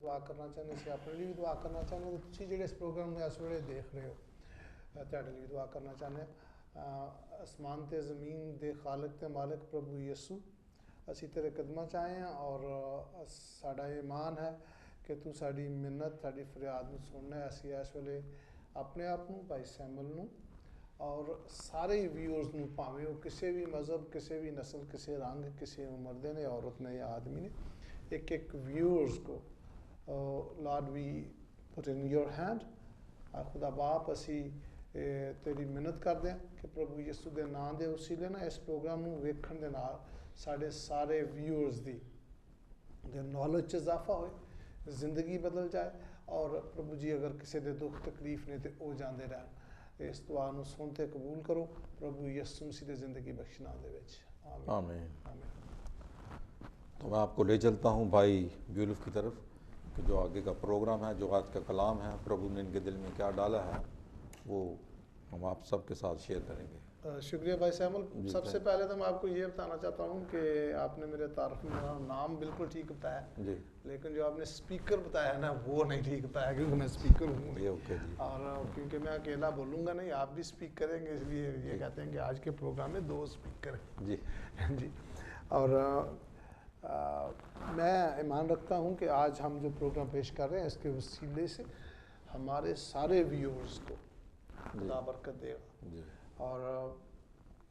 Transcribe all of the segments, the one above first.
दुआ करना चाहने से अपने लिए भी दुआ करना चाहने तो तुसी जेह्ड़े इस प्रोग्राम में इस वेले देख रहे हो तुहाडे लिए दुआ करना चाहने आसमान ते ज़मीन दे खालिक ते मालिक प्रभु यीशु असी तेरे कदमां च आए हैं और साडा ईमान है कि तू साडी मिन्नत साडी फरियाद नूं सुनना है। असी इस वेले अपने आप नूं भाई सैमुअल नूं और सारे व्यूअर्स नूं भावें वो किसी भी मज़हब किसी भी नस्ल किसी रंग किसी उम्र दे ने औरत ने या आदमी ने एक एक व्यूअर्स को Lord we put in your hand खुदा बाप असी तेरी मिन्नत करते हैं कि प्रभु यीशु के नाम के उसीले ना इस प्रोग्राम नूं वेखण दे नाल साडे सारे व्यूअर्स दी नॉलेज च इजाफा होए जिंदगी बदल जाए और प्रभु जी अगर किसी के दुख तकलीफ ने तो वो जाते रहन इस दुआ नूं सुनते कबूल करो प्रभु यीशु मसीह की जिंदगी बख्शना दे विच आमीन। तो मैं आपको ले चलता हूँ भाई ब्यूलिफ की तरफ कि जो आगे का प्रोग्राम है जो आज का कलाम है प्रभु ने इनके दिल में क्या डाला है वो हम आप सबके साथ शेयर करेंगे। शुक्रिया भाई सैमुअल। सबसे पहले तो मैं आपको ये बताना चाहता हूँ कि आपने मेरे तारफ में मेरा नाम बिल्कुल ठीक बताया जी, लेकिन जो आपने स्पीकर बताया ना वो नहीं ठीक बताया क्योंकि मैं स्पीकर हूँ ये ओके जी। और क्योंकि मैं अकेला बोलूँगा नहीं आप भी स्पीक करेंगे इसलिए ये कहते हैं कि आज के प्रोग्राम में 2 स्पीकर हैं जी जी। और मैं ईमान रखता हूँ कि आज हम जो प्रोग्राम पेश कर रहे हैं इसके वसीले से हमारे सारे व्यूअर्स को खुदा बरकत देगा जी। और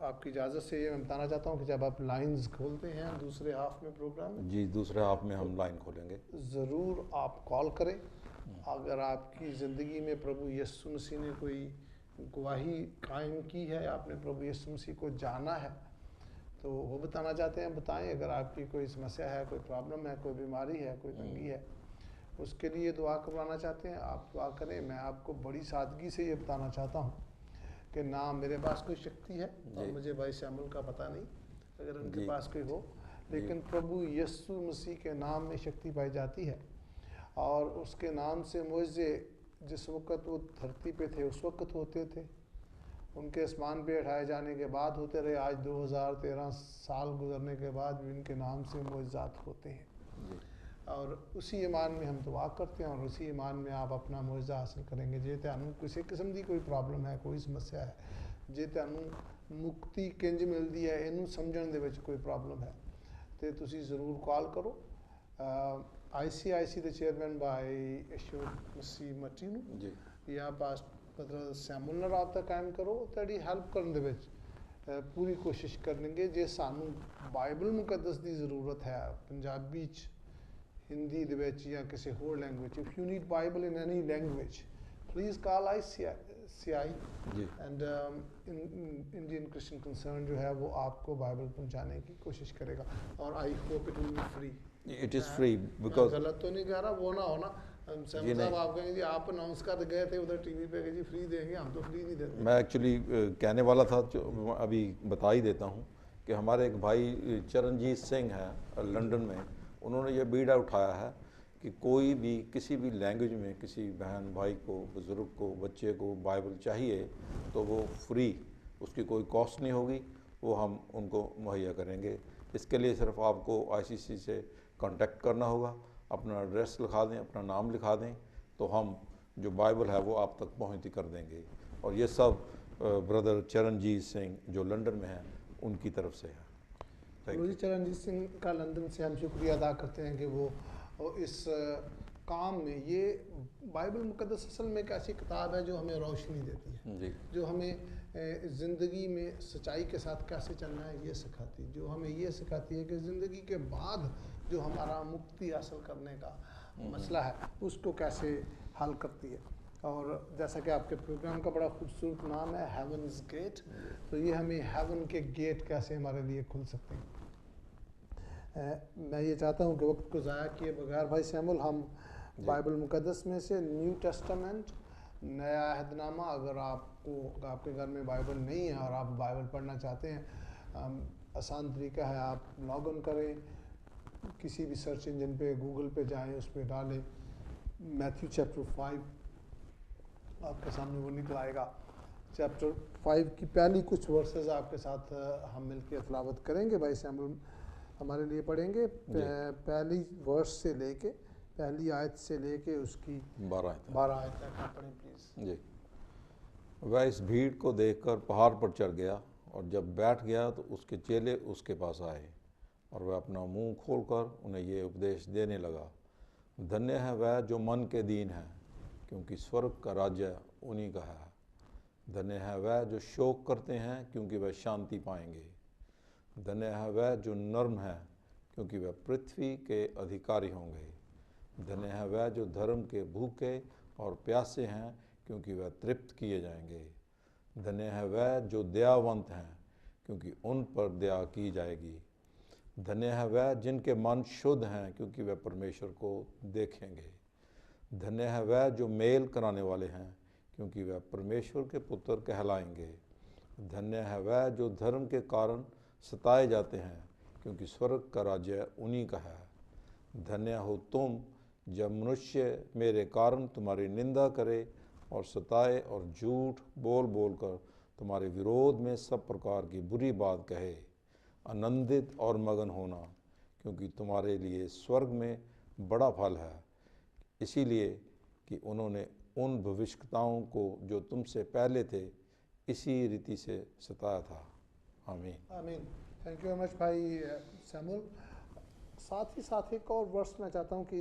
आपकी इजाज़त से ये मैं बताना चाहता हूँ कि जब आप लाइंस खोलते हैं दूसरे हाफ में प्रोग्राम में जी दूसरे हाफ में हम लाइन खोलेंगे। ज़रूर आप कॉल करें अगर आपकी ज़िंदगी में प्रभु यीशु मसीह ने कोई गवाही कायम की है आपने प्रभु यीशु मसीह को जाना है तो वो बताना चाहते हैं बताएं। अगर आपकी कोई समस्या है कोई प्रॉब्लम है कोई बीमारी है कोई तंगी है उसके लिए दुआ करवाना चाहते हैं आप दुआ करें। मैं आपको बड़ी सादगी से ये बताना चाहता हूँ कि ना मेरे पास कोई शक्ति है और मुझे भाई सैमुअल का पता नहीं अगर उनके पास कोई हो लेकिन प्रभु यीशु मसीह के नाम में शक्ति पाई जाती है और उसके नाम से मुझे जिस वक्त वो धरती पे थे उस वक्त होते थे उनके आसमान पे उठाए जाने के बाद होते रहे आज 2013 साल गुजरने के बाद भी उनके नाम से मुआज़ात होते हैं और उसी ईमान में हम दुआ करते हैं और उसी ईमान में आप अपना मुआवजा हासिल करेंगे। जे तुहानू किसी किस्म की कोई प्रॉब्लम है कोई समस्या है जे तुहानू मुक्ति किंज मिलती है इनू समझण दे विच कोई प्रॉब्लम है तो तुसी ज़रूर कॉल करो ICIC के चेयरमैन भाई अशोक मसीह मट्टी नू या पास मतलब सैमुअल नाल राबता कायम करो तुहाडी हैल्प करन दे विच पूरी कोशिश करेंगे। जे सानू बाइबल मुकद्दस की ज़रूरत है पंजाबी च हिंदी या किसी होर language if you need Bible in any language please call ICI and Indian Christian concern जो है वो आपको बाइबल पहुंचाने की कोशिश करेगा और I hope it will be free. It is free because गलत तो नहीं कह रहा वो ना होना सैमुअल साहब आप कहेंगे जी आप अनाउंस कर गए थे उधर टीवी पे कि जी फ्री देंगे हम तो फ्री नहीं देते। मैं एक्चुअली कहने वाला था जो अभी बता ही देता हूँ कि हमारे एक भाई चरणजीत सिंह है लंदन में उन्होंने ये बीड़ा उठाया है कि कोई भी किसी भी लैंग्वेज में किसी बहन भाई को बुज़ुर्ग को बच्चे को बाइबल चाहिए तो वो फ्री उसकी कोई कॉस्ट नहीं होगी वो हम उनको मुहैया करेंगे। इसके लिए सिर्फ आपको ICC से कांटेक्ट करना होगा अपना एड्रेस लिखा दें अपना नाम लिखा दें तो हम जो बाइबल है वो आप तक पहुँचती कर देंगे और ये सब ब्रदर चरणजीत सिंह जो लंदन में हैं उनकी तरफ से है। जी चरणजीत सिंह का लंदन से हम शुक्रिया अदा करते हैं कि वो इस काम में ये बाइबल मुकद्दस असल में एक ऐसी किताब है जो हमें रोशनी देती है जी जो हमें ज़िंदगी में सच्चाई के साथ कैसे चलना है ये सिखाती है जो हमें ये सिखाती है कि ज़िंदगी के बाद जो हमारा मुक्ति हासिल करने का मसला है उसको कैसे हल करती है। और जैसा कि आपके प्रोग्राम का बड़ा खूबसूरत नाम है हेवन्स गेट तो ये हमें हेवन के गेट कैसे हमारे लिए खुल सकते हैं। मैं ये चाहता हूँ कि वक्त को ज़ाया किए बगैर भाई सैमुअल हम बाइबल मुकद्दस में से न्यू टेस्टामेंट नया अहदनामा अगर आपको आपके घर में बाइबल नहीं है और आप बाइबल पढ़ना चाहते हैं आसान तरीका है आप लॉग इन करें किसी भी सर्च इंजन पे गूगल पे जाएं उस पर डालें मैथ्यू चैप्टर 5 आपके सामने वो निकल आएगा। चैप्टर 5 की पहली कुछ वर्सेस आपके साथ हम मिलकर तलावत करेंगे भाई सैमुअल हमारे लिए पढ़ेंगे पहली वर्स से लेके पहली आयत से लेके उसकी 12 आयत 12 आयत तक आप पढ़ें प्लीज़। जी। वह इस भीड़ को देखकर पहाड़ पर चढ़ गया, और जब बैठ गया तो उसके चेले उसके पास आए, और वह अपना मुंह खोलकर उन्हें ये उपदेश देने लगा, धन्य है वह जो मन के दीन है, क्योंकि स्वर्ग का राज्य उन्हीं का है। धन्य है वह जो शोक करते हैं, क्योंकि वह शांति पाएंगे। धन्य है वह जो नर्म है, क्योंकि वह पृथ्वी के अधिकारी होंगे। धन्य है वह जो धर्म के भूखे और प्यासे हैं, क्योंकि वह तृप्त किए जाएंगे। धन्य है वह जो दयावंत हैं, क्योंकि उन पर दया की जाएगी। धन्य है वह जिनके मन शुद्ध हैं, क्योंकि वह परमेश्वर को देखेंगे। धन्य है वह जो मेल कराने वाले हैं, क्योंकि वह परमेश्वर के पुत्र कहलाएंगे। धन्य है वह जो धर्म के कारण सताए जाते हैं, क्योंकि स्वर्ग का राज्य उन्हीं का है। धन्य हो तुम जब मनुष्य मेरे कारण तुम्हारी निंदा करे और सताए और झूठ बोल बोल कर तुम्हारे विरोध में सब प्रकार की बुरी बात कहे। आनंदित और मगन होना, क्योंकि तुम्हारे लिए स्वर्ग में बड़ा फल है, इसीलिए कि उन्होंने उन भविष्यताओं को जो तुमसे पहले थे इसी रीति से सताया था। आमीन। आमीन। थैंक यू वेरी मच भाई सैमुअल। साथ ही साथ एक और वर्स मैं चाहता हूँ कि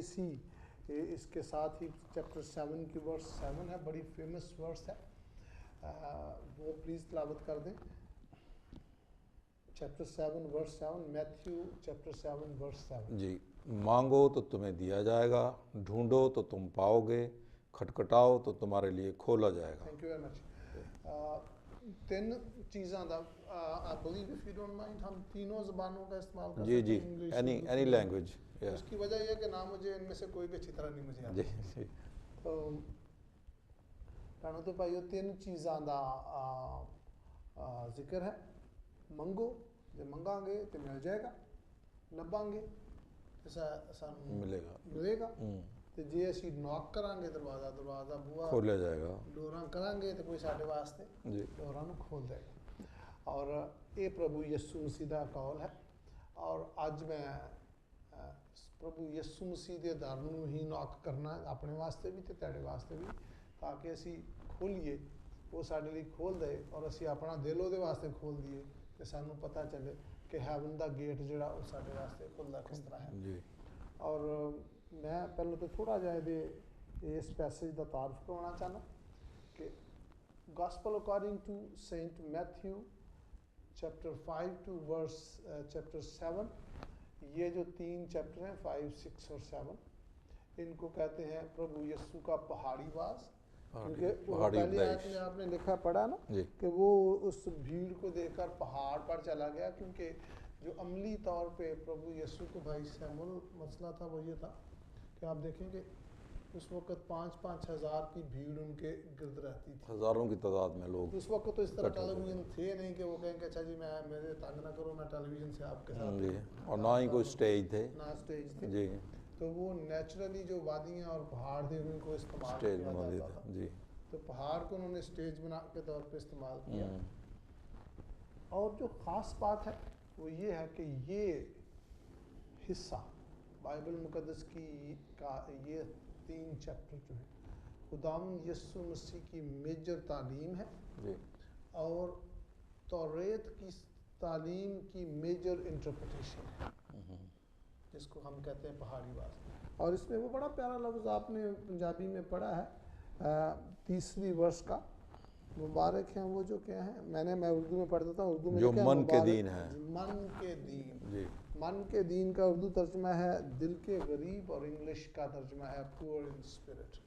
इसके साथ ही चैप्टर 7 की वर्स 7 है, बड़ी फेमस वर्स है, वो प्लीज़ तिलावत कर दें। Chapter 7 verse 7, Matthew chapter 7 verse 7। जी। मांगो तो तुम्हें दिया जाएगा, ढूंढो तो तुम पाओगे, खटखटाओ तो तुम्हारे लिए खोला जाएगा। Thank you very much. तीन चीज़ों का I believe if you don't mind हम तीनों ज़बानों का इस्तेमाल कर जी सकते जी, हैं, इंग्लिश एनी लैंग्वेज। उसकी वजह यह है कि ना मुझे इनमें से कोई भी अच्छी तरह नहीं मुझे आता। जी जी। तो भैनों तो भाइयों तीन चीज़ों का जिक्र है। मंगो, जो मंगांगे तो मिल जाएगा, लभांगे तो सानू मिलेगा, तो जे असी नॉक करांगे दरवाज़ा बूहा खोला जाएगा, डोरां करांगे तो कोई साढ़े वास्ते डोरां नूं खोल देगा। और ये प्रभु यीशु मसीह दा कौल है। और अज मैं प्रभु यीशु मसीह दे दर नूं ही नॉक करना अपने वास्ते भी ते तेरे वास्ते भी, ताकि असी खोलीए, वो साडे लई खोल दे और असी अपना दिल उहदे वास्ते खोल दईए, तो सानू पता चले कि हैवन दा गेट जिहड़ा वो साडे वास्ते खुलदा किस तरह है। और मैं पहले तो थोड़ा जिहा इस पैसेज का तारफ करना चाहना कि gospel according to Saint Matthew chapter 5 to verse chapter 7, ये जो 3 चैप्टर हैं 5, 6 और 7, इनको कहते हैं प्रभु यीशु का पहाड़ी वास। क्योंकि पहली आयत में आपने लिखा पढ़ा ना कि वो उस भीड़ को देखकर पहाड़ पर चला गया, क्योंकि जो अमली तौर पे प्रभु यीशु को भाई सैमुअल मसला था वो ये था कि आप देखेंगे उस वक्त 5-5 हज़ार की भीड़ उनके गिर्द रहती थी, हज़ारों की तादाद में लोग। उस वक्त तो इस तरह टेलीविज़न थे नहीं कि वो कहेंगे अच्छा जी मैं मेरे तंग ना करो, मैं टेलीविज़न से आपके साथ, और ना ही कोई स्टेज थे, ना स्टेज थे जी। तो वो नेचुरली जो वादियाँ और पहाड़ थे उनको इस्तेमाल स्टेज किया बना जाता था। जी। तो पहाड़ को उन्होंने स्टेज बना के तौर पे इस्तेमाल किया। और जो ख़ास बात है वो ये है कि ये हिस्सा बाइबल मुकद्दस की का ये 3 चैप्टर जो है खुदावंद यीशु मसीह की मेजर तालीम है जी। और तौरेत की तालीम की मेजर इंटरप्रिटेशन है, जिसको हम कहते हैं पहाड़ी वास। और इसमें वो बड़ा प्यारा लफ्ज़ आपने पंजाबी में पढ़ा है, 3री वर्ष का, मुबारक हैं वो जो क्या है, मैं उर्दू में पढ़ता था, उर्दू में जो मन के दीन है। मन के दीन जी। मन के दीन का उर्दू तर्जमा है दिल के गरीब, और इंग्लिश का तर्जमा है पुअर इन स्पिरिट।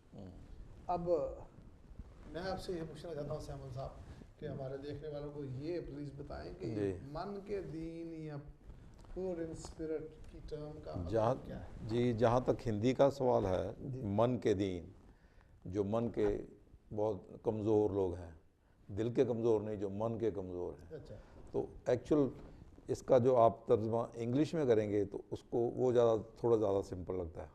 अब मैं आपसे ये पूछना चाहता हूँ सैमुअल साहब कि हमारे देखने वालों को ये प्लीज़ बताएं कि मन के दीन या पुअर इन स्पिरिट की टर्म का मतलब क्या है? जी, जहाँ तक हिंदी का सवाल है, मन के दीन, जो मन के बहुत कमज़ोर लोग हैं, दिल के कमज़ोर नहीं, जो मन के कमज़ोर हैं। अच्छा। तो एक्चुअल इसका जो आप तर्जमा इंग्लिश में करेंगे तो उसको वो थोड़ा ज़्यादा सिंपल लगता है,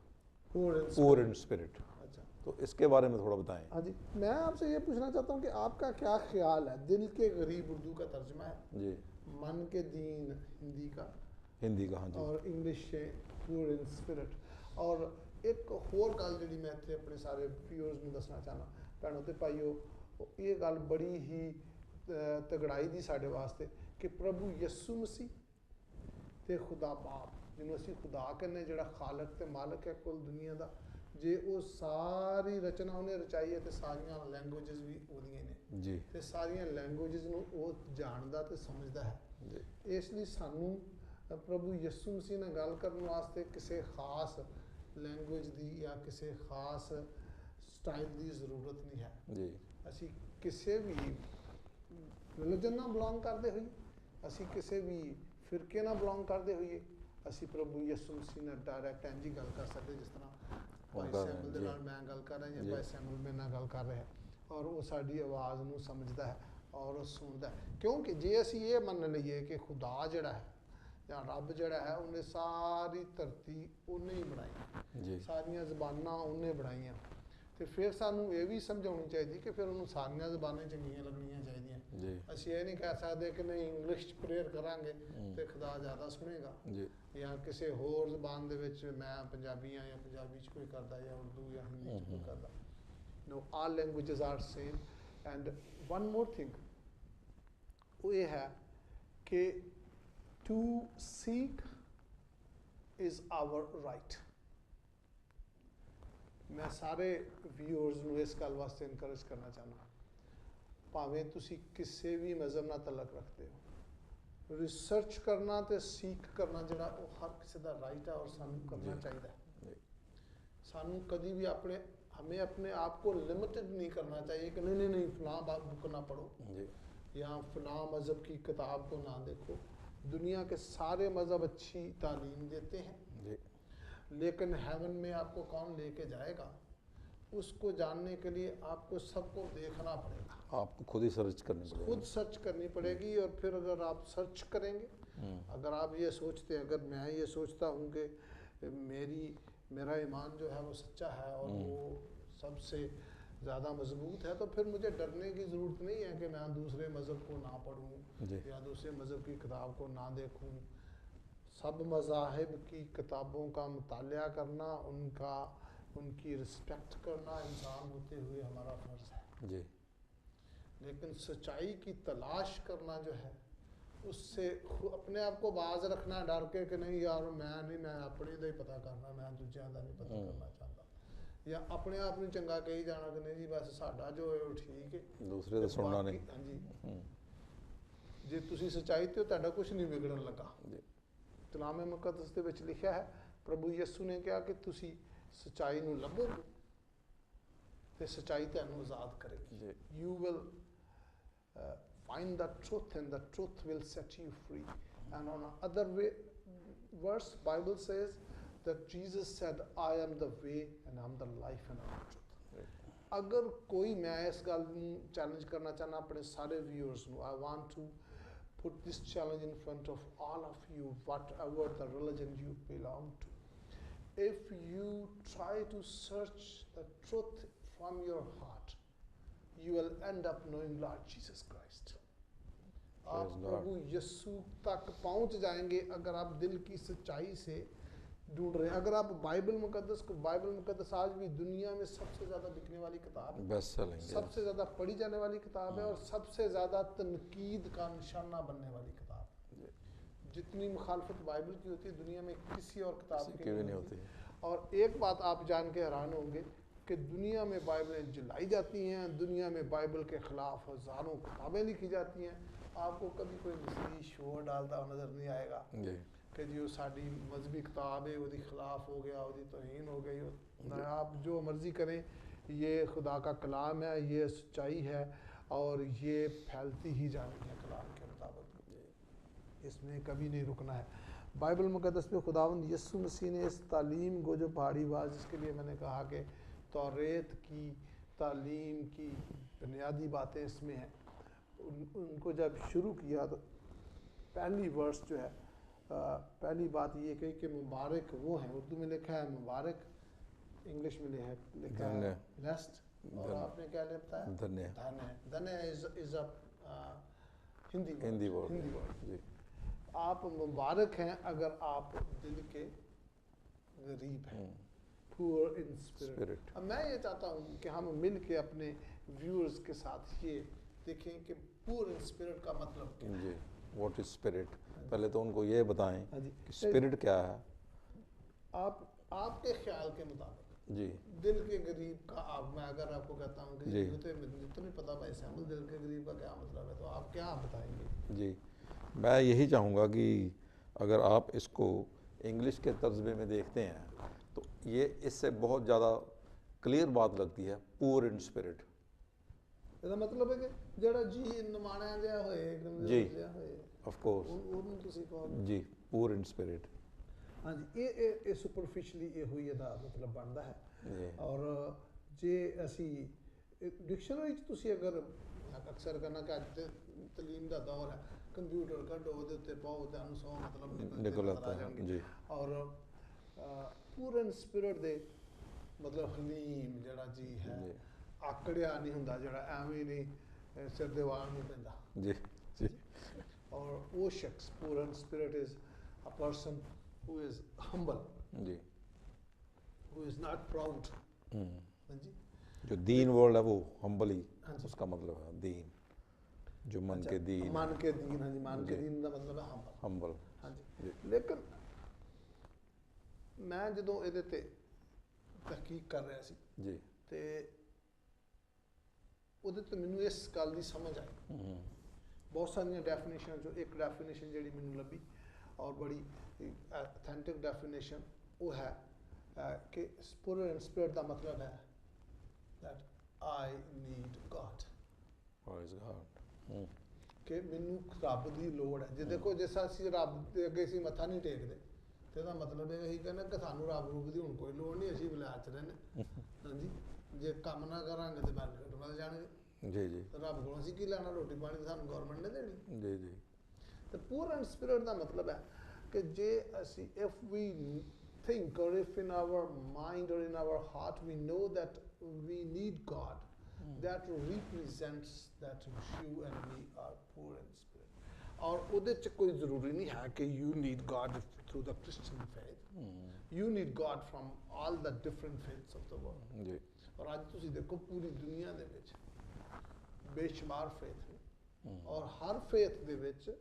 पुअर इन स्पिरिट। अच्छा, तो इसके बारे में थोड़ा बताएं। हाँ जी, मैं आपसे ये पूछना चाहता हूँ कि आपका क्या ख्याल है, दिल के गरीब उर्दू का तर्जमा है जी, मन के दीन हिंदी का, हाँ जी, और इंग्लिश से पुअर इन स्पिरिट, और ایک ਹੋਰ ਗੱਲ ਜਿਹੜੀ ਮੈਂ ਇੱਥੇ ਆਪਣੇ ਸਾਰੇ ਵਿਊਅਰਸ ਨੂੰ ਦੱਸਣਾ ਚਾਹਨਾ, ਭੈਣੋ ਤੇ ਭਾਈਓ, ਇਹ ਗੱਲ ਬੜੀ ਹੀ ਤਗੜਾਈ ਦੀ ਸਾਡੇ ਵਾਸਤੇ ਕਿ ਪ੍ਰਭੂ ਯਿਸੂ ਮਸੀਹ ਤੇ ਖੁਦਾ ਬਾਪ, ਜਿਹਨੂੰ ਅਸੀਂ ਖੁਦਾ ਕਹਿੰਦੇ, ਜਿਹੜਾ ਖਾਲਕ ਤੇ ਮਾਲਕ ਹੈ ਕੁੱਲ ਦੁਨੀਆ ਦਾ, ਜੇ ਉਹ ਸਾਰੀ ਰਚਨਾ ਉਹਨੇ ਰਚਾਈ ਹੈ ਤੇ ਸਾਰੀਆਂ ਲੈਂਗੁਏਜਸ ਵੀ ਉਹਦੀਆਂ ਨੇ ਜੀ, ਤੇ ਸਾਰੀਆਂ ਲੈਂਗੁਏਜਸ ਨੂੰ ਉਹ ਜਾਣਦਾ ਤੇ ਸਮਝਦਾ ਹੈ ਜੀ, ਇਸ ਲਈ ਸਾਨੂੰ ਪ੍ਰਭੂ ਯਿਸੂ ਮਸੀਹ ਨਾਲ ਗੱਲ ਕਰਨ ਵਾਸਤੇ ਕਿਸੇ ਖਾਸ ਲੈਂਗੁਏਜ ਦੀ ਜਾਂ ਕਿਸੇ ਖਾਸ ਸਟਾਈਲ ਦੀ ਜ਼ਰੂਰਤ ਨਹੀਂ ਹੈ। ਜੀ, ਅਸੀਂ ਕਿਸੇ ਵੀ ਰਿਲੀਜਨ ਨਾਲ ਬਿਲੋਂਗ ਕਰਦੇ ਹੋਈਏ, ਅਸੀਂ ਕਿਸੇ ਵੀ ਫਿਰਕੇ ਨਾਲ ਬਿਲੋਂਗ ਕਰਦੇ ਹੋਈਏ, ਅਸੀਂ ਪ੍ਰਭੂ ਯਿਸੂ ਮਸੀਹ ਨਾਲ ਡਾਇਰੈਕਟ ਇੰਝ ਹੀ ਗੱਲ ਕਰ ਸਕਦੇ, ਜਿਸ ਤਰ੍ਹਾਂ ਭਾਈ ਸੈਮਲ ਦੇ ਨਾਲ ਮੈਂ ਗੱਲ ਕਰ ਰਿਹਾ ਜਾਂ ਭਾਈ ਸੈਮਲ ਮੇਰੇ ਨਾਲ ਗੱਲ ਕਰ ਰਿਹਾ, ਔਰ ਉਹ ਸਾਡੀ ਆਵਾਜ਼ ਨੂੰ ਸਮਝਦਾ ਹੈ ਔਰ ਉਹ ਸੁਣਦਾ ਹੈ। ਕਿਉਂਕਿ ਜੇ ਅਸੀਂ ਇਹ ਮੰਨ ਲਈਏ ਕਿ ਖੁਦਾ ਜਿਹੜਾ ਹੈ ਜਾਂ ਰੱਬ ਜਿਹੜਾ ਹੈ, ਉਹਨੇ ਸਾਰੀ ਧਰਤੀ ਉਹਨੇ ਹੀ ਬਣਾਈ, ਸਾਰੀਆਂ ਜ਼ਬਾਨਾਂ ਉਹਨੇ ਬਣਾਈਆਂ, ਤੇ ਫਿਰ ਸਾਨੂੰ ਇਹ ਵੀ ਸਮਝਾਉਣੀ ਚਾਹੀਦੀ ਕਿ ਫਿਰ ਉਹਨੂੰ ਸਾਰੀਆਂ ਜ਼ਬਾਨਾਂ ਚੰਗੀਆਂ ਲੱਗਣੀਆਂ ਚਾਹੀਦੀਆਂ। ਅਸੀਂ ਇਹ ਨਹੀਂ ਕਹਿ ਸਕਦੇ ਕਿ ਨਹੀਂ ਇੰਗਲਿਸ਼ 'ਚ ਪ੍ਰੇਅਰ ਕਰਾਂਗੇ ਤੇ ਖੁਦਾ ਜ਼ਿਆਦਾ ਸੁਣੇਗਾ, ਜਾਂ ਕਿਸੇ ਹੋਰ ਜ਼ਬਾਨ ਦੇ ਵਿੱਚ, ਮੈਂ ਪੰਜਾਬੀ ਹਾਂ ਜਾਂ ਪੰਜਾਬੀ 'ਚ ਕੋਈ ਕਰਦਾ, ਜਾਂ ਉਰਦੂ ਜਾਂ ਹਿੰਦੀ 'ਚ ਕੋਈ ਕਰਦਾ। No, all languages are same. And one more thing, ਉਹ ਇਹ ਹੈ ਕਿ to seek is our right. ਮੈਂ ਸਾਰੇ ਵਿਊਅਰਸ ਨੂੰ ਇਸ ਗੱਲ ਵਾਸਤੇ ਇਨਕਰੇਜ ਕਰਨਾ ਚਾਹੁੰਦਾ, ਭਾਵੇਂ ਤੁਸੀਂ ਕਿਸੇ ਵੀ ਮਜ਼ਹਬ ਨਾਲ ਤਲਕ ਰੱਖਦੇ ਹੋ, ਰਿਸਰਚ ਕਰਨਾ ਤੇ ਸੀਖ ਕਰਨਾ ਜਿਹੜਾ ਉਹ ਹਰ ਕਿਸੇ ਦਾ ਰਾਈਟ ਹੈ ਔਰ ਸਾਨੂੰ ਕਰਨਾ ਚਾਹੀਦਾ ਹੈ। ਸਾਨੂੰ ਕਦੀ ਵੀ हमें अपने आप को लिमिटेड नहीं करना चाहिए कि नहीं फलां बुक ना पढ़ो या फलां मज़हब की किताब को ना देखो। दुनिया के सारे मज़हब अच्छी तालीम देते हैं, लेकिन हेवन में आपको कौन लेके जाएगा, उसको जानने के लिए आपको सबको देखना पड़ेगा, आपको खुद ही सर्च करनी पड़ेगी, खुद सर्च करनी पड़ेगी। और फिर अगर आप सर्च करेंगे, अगर आप ये सोचते हैं, अगर मैं ये सोचता हूँ कि मेरा ईमान जो है वो सच्चा है और वो सबसे ज़्यादा मजबूत है, तो फिर मुझे डरने की ज़रूरत नहीं है कि मैं दूसरे मज़हब को ना पढ़ूँ या दूसरे मज़हब की किताब को ना देखूँ। सब मज़ाहिब की किताबों का मुतालिया करना, उनकी रिस्पेक्ट करना इंसान होते हुए हमारा फ़र्ज़ है। लेकिन सच्चाई की तलाश करना जो है, उससे अपने आप को बाज रखना डर के कि नहीं यार मैं अपने ਦਾ ਹੀ ਪਤਾ ਕਰਨਾ, ਮੈਂ ਦੂਜਿਆਂ ਦਾ ਨਹੀਂ ਪਤਾ ਕਰਨਾ ਚਾਹੁੰਦਾ, ਜਾਂ ਆਪਣੇ ਆਪ ਨੂੰ ਚੰਗਾ ਕਹੀ ਜਾਣਾ ਕਿ ਨਹੀਂ ਜੀ ਬਸ ਸਾਡਾ ਜੋ ਹੈ ਉਹ ਠੀਕ ਹੈ, ਦੂਸਰੇ ਦਾ ਸੁਣਨਾ ਨਹੀਂ। ਹਾਂਜੀ, ਜੇ ਤੁਸੀਂ ਸੱਚਾਈ ਤੇ ਤੁਹਾਡਾ ਕੁਝ ਨਹੀਂ ਵਿਗੜਨ ਲੱਗਾ। ਕਲਾਮ ਮੁਕੱਦਸ ਦੇ ਵਿੱਚ ਲਿਖਿਆ ਹੈ, ਪ੍ਰਭੂ ਯਿਸੂ ਨੇ ਕਿਹਾ ਕਿ ਤੁਸੀਂ ਸੱਚਾਈ ਨੂੰ ਲੱਭੋਗੇ ਤੇ ਸੱਚਾਈ ਤੁਹਾਨੂੰ ਆਜ਼ਾਦ ਕਰੇਗੀ। You will find the truth and the truth will set you free. And on other verse, Bible says that Jesus said, I am the way and I'm the life and I'm the truth. अगर कोई, मैं इस गल challenge करना चाहना अपने सारे viewers ਨੂੰ, I want to put this challenge in front of all of you, whatever the religion you belong to. If you try to search the truth from your heart, you will end up knowing Lord Jesus Christ. आप प्रभु यीशु तक पहुंच जाएंगे अगर आप दिल की सच्चाई से ढूंढ रहे हैं। अगर आप बाइबल मुकद्दस आज भी दुनिया में सबसे ज़्यादा बिकने वाली किताब है, सबसे ज़्यादा पढ़ी जाने वाली किताब है और सबसे ज़्यादा तनकीद का निशाना बनने वाली किताब है। जितनी मुखालफत बाइबल की होती है दुनिया में किसी और किताब की नहीं होती। और एक बात आप जान के हैरान होंगे कि दुनिया में बाइबलें जलाई जाती हैं, दुनिया में बाइबल के ख़िलाफ़ हज़ारों किताबें लिखी जाती हैं, आपको कभी कोई मसीही शोर डालता हुआ नज़र नहीं आएगा कि जो साड़ी मजहबी किताब है उसके खिलाफ हो गया, उसकी तौहीन हो गई। आप जो मर्ज़ी करें, ये खुदा का कलाम है, ये सच्चाई है और ये फैलती ही जानी है कलाम के मुताबिक, इसमें कभी नहीं रुकना है। बाइबल मुकद्दस में खुदावंद यीशु मसीह ने इस तालीम को, जो पहाड़ी बात जिसके लिए मैंने कहा कि तौरेत की तालीम की बुनियादी बातें इसमें हैं, उनको जब शुरू किया तो पहली वर्स जो है, पहली बात ये कही कि मुबारक वो हैं, उर्दू में लिखा है मुबारक, इंग्लिश में लिखा है ब्लेस्ड, और आपने क्या बताया धन्य। धन्य इज अ हिंदी वर्ड। आप मुबारक हैं अगर आप दिल के गरीब हैं, poor in spirit. Spirit. اب میں یہ چاہتا ہوں کہ ہم مل کے اپنے ویورز کے ساتھ یہ دیکھیں کہ poor in spirit کا مطلب کیا ہے. جی واٹ از اسپرٹ، پہلے تو ان کو یہ بتائیں ہاں جی. کہ اسپرٹ کیا ہے. آپ کے خیال کے مطابق جی دل کے غریب کا میں اگر آپ کو کہتا ہوں کہ جی مجھے تو نہیں پتا بھائی سیمل دل کے غریب کا کیا مطلب ہے، تو آپ کیا بتائیں گے؟ جی میں یہی چاہوں گا کہ اگر آپ اس کو انگلش کے ترجمے میں دیکھتے ہیں تو یہ اس سے بہت زیادہ کلیئر بات لگتی ہے، پور ان اسپرٹ. ਇਹਦਾ ਮਤਲਬ ਹੈ ਕਿ ਜਿਹੜਾ ਜੀ ਨਿਮਾਣਿਆ ਜਿਹਾ ਹੋਏ ਇੱਕਦਮ ਜੀ ਜਿਹਾ ਹੋਏ ਆਫ ਕੋਰਸ. ਉਹਨੂੰ ਤੁਸੀਂ ਕਹੋਗੇ। ਜੀ ਪੂਰ ਇਨ ਸਪਿਰਿਟ. ਹਾਂਜੀ ਇਹ ਸੁਪਰਫਿਸ਼ਲੀ ਇਹੋ ਹੀ ਇਹਦਾ ਮਤਲਬ ਬਣਦਾ ਹੈ. ਔਰ ਜੇ ਅਸੀਂ ਡਿਕਸ਼ਨਰੀ 'ਚ ਤੁਸੀਂ ਅਗਰ ਅਕਸਰ ਕਰਨਾ ਕਿ ਅੱਜ ਤੇ ਤਾਲੀਮ ਦਾ ਦੌਰ ਹੈ, ਕੰਪਿਊਟਰ ਕੱਢੋ ਉਹਦੇ ਉੱਤੇ ਪਾਓ ਤੁਹਾਨੂੰ 100 ਮਤਲਬ ਨਿਕਲ ਆਤਾ ਹੈ ਜੀ. ਔਰ ਪੂਰ ਇਨ ਸਪਿਰਿਟ ਦੇ ਮਤਲਬ ਹਲੀਮ ਜਿਹੜਾ ਜੀ ਹੈ, ਆਕੜਿਆ ਨਹੀਂ ਹੁੰਦਾ, ਜਿਹੜਾ ਐਵੇਂ ਨਹੀਂ ਸਿਰ ਦੇ ਵਾਲ ਨਹੀਂ ਪੈਂਦਾ ਜੀ ਜੀ. ਔਰ ਉਹ ਸ਼ਖਸ poor in spirit is a person who is humble جی who is not proud. جی جو دین ورڈ ہے وہ ہمبل ہی اس کا مطلب ہے، دین جو من کے دین. من کے دین. ہاں جی من کے دین کا مطلب ہے ہمبل. ہمبل. ہاں جی. لیکن میں جدوں ਇਹਦੇ ਤੇ ਤਹਿਕੀਕ ਕਰ ਰਿਹਾ ਸੀ جی ਤੇ ਉਹਦੇ ਤੇ ਮੈਨੂੰ ਇਸ ਗੱਲ ਦੀ ਸਮਝ ਆਈ. ਬਹੁਤ ਸਾਰੀਆਂ ਡੈਫੀਨੇਸ਼ਨ ਚੋਂ ਇੱਕ ਡੈਫੀਨੇਸ਼ਨ ਜਿਹੜੀ ਮੈਨੂੰ ਲੱਭੀ اور بڑی اتھینٹک ڈیفینیشن وہ ہے کہ پور ان اسپرٹ کا مطلب ہے دیٹ آئی نیڈ گاڈ. کہ مینوں رب دی لوڑ ہے. جی دیکھو جیسا اسی رب دے اگے اسی متھا نہیں ٹیکدے تے دا مطلب یہ کہنا کہ سانوں رب روپ دی ہن کوئی لوڑ نہیں، اسی ولایت چ رہنے. ہاں جی جے کم نہ کران گے تے بینیفٹ مل جان گے. جی جی رب کولوں اسی کی لینا، روٹی پانی سانوں گورنمنٹ نے دینی. جی جی. The poor and spirit کا مطلب ہے کہ جے اسی if we think or if in our mind or in our heart we know that we need God, that represents that you and me are poor in spirit. اور ਉਹਦੇ ਚ ਕੋਈ ਜ਼ਰੂਰੀ ਨਹੀਂ ਹੈ کہ you need God through the Christian faith. You need God from all the different faiths of the world. جی. اور ਅੱਜ ਤੁਸੀਂ ਦੇਖੋ ਪੂਰੀ ਦੁਨੀਆ ਦੇ ਵਿੱਚ ਬੇਸ਼ੁਮਾਰ ਫੇਥ ਨੇ ਔਰ ਹਰ ਫੇਥ ਦੇ ਵਿੱਚ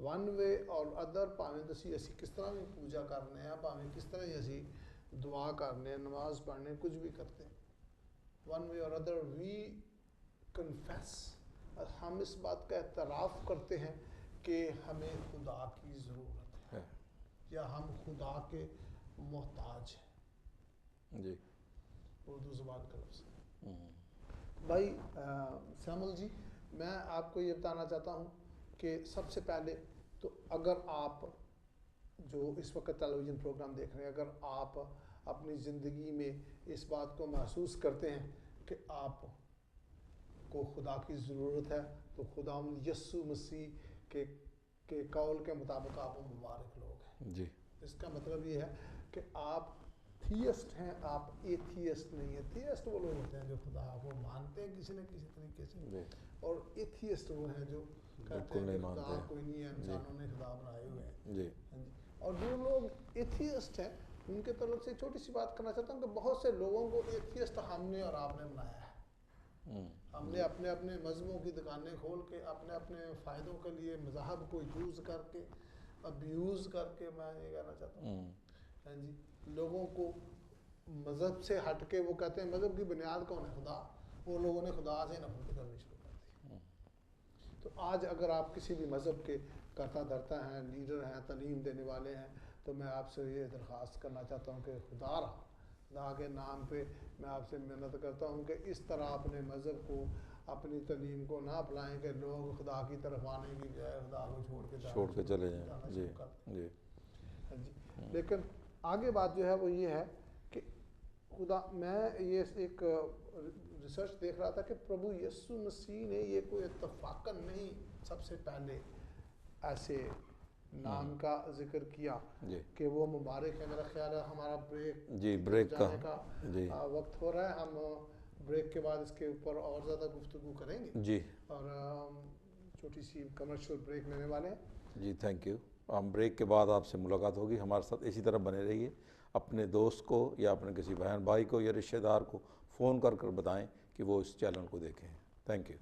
ون وے اور ادر ਭਾਵੇਂ ਤੁਸੀਂ ਅਸੀਂ ਕਿਸ ਤਰ੍ਹਾਂ ਵੀ ਪੂਜਾ ਕਰਨੇ ਆ، ਭਾਵੇਂ ਕਿਸ ਤਰ੍ਹਾਂ ਹੀ ਅਸੀਂ دعا کرنے، نماز پڑھنے، کچھ بھی کرتے ہیں، ون وے اور ادر وی کنفیس، ہم اس بات کا اعتراف کرتے ہیں کہ ہمیں خدا کی ضرورت ہے یا ہم خدا کے محتاج ہیں. جی اردو زبان کا لفظ. بھائی سیمل جی میں آپ کو یہ بتانا چاہتا ہوں کہ سب سے پہلے تو اگر آپ جو اس وقت ٹیلی ویژن پروگرام دیکھ رہے ہیں، اگر آپ اپنی زندگی میں اس بات کو محسوس کرتے ہیں کہ آپ کو خدا کی ضرورت ہے، تو خدا یسوع مسیح کے قول کے مطابق آپ مبارک لوگ ہیں. جی اس کا مطلب یہ ہے کہ آپ تھیسٹ ہیں، آپ ایتھیسٹ نہیں ہیں. تھیسٹ وہ لوگ ہوتے ہیں جو خدا کو مانتے ہیں کسی نہ کسی طریقے سے، اور ایتھیسٹ وہ ہیں جو کہتے ہیں کہ خدا کوئی نہیں ہے، انسانوں نے خدا بنائے ہوئے ہیں. جی اور جو لوگ ایتھیسٹ ہیں ان کے تعلق سے چھوٹی سی بات کرنا چاہتا ہوں کہ بہت سے لوگوں کو ایتھیسٹ ہم نے اور آپ نے بنایا ہے. ہم نے اپنے اپنے مذہبوں کی دکانیں کھول کے اپنے اپنے فائدوں کے لیے مذہب کو یوز کر کے ابیوز کر کے، میں یہ کہنا چاہتا ہوں ہاں جی، لوگوں کو مذہب سے ہٹ کے وہ کہتے ہیں مذہب کی بنیاد کون ہے؟ خدا. وہ لوگوں نے خدا سے نفرت کرنی شروع کر دی. تو آج اگر آپ کسی بھی مذہب کے کرتا دھرتا ہیں، لیڈر ہیں، تعلیم دینے والے ہیں، تو میں آپ سے یہ درخواست کرنا چاہتا ہوں کہ خدا کے نام پہ میں آپ سے محنت کرتا ہوں کہ اس طرح اپنے مذہب کو، اپنی تعلیم کو نہ اپنائیں کہ لوگ خدا کی طرف آنے کی بجائے خدا کو چھوڑ کے چلے جائیں. جی جی جی. لیکن آگے بات جو ہے وہ یہ ہے کہ خدا، میں یہ ایک ریسرچ دیکھ رہا تھا کہ پربھو یسوع مسیح نے یہ کوئی اتفاقاً نہیں سب سے پہلے ایسے نام کا ذکر کیا کہ وہ مبارک ہے. میرا خیال ہے ہمارا بریک جانے کا وقت ہو رہا ہے. ہم بریک کے بعد اس کے اوپر اور زیادہ گفتگو کریں گے جی، اور چھوٹی سی کمرشل بریک لینے والے ہیں. جی تھینک یو. ہم بریک کے بعد آپ سے ملاقات ہوگی. ہمارے ساتھ اسی طرح بنے رہیے. اپنے دوست کو یا اپنے کسی بہن بھائی کو یا رشتہ دار کو فون کر کر بتائیں کہ وہ اس چینل کو دیکھیں۔ Thank you.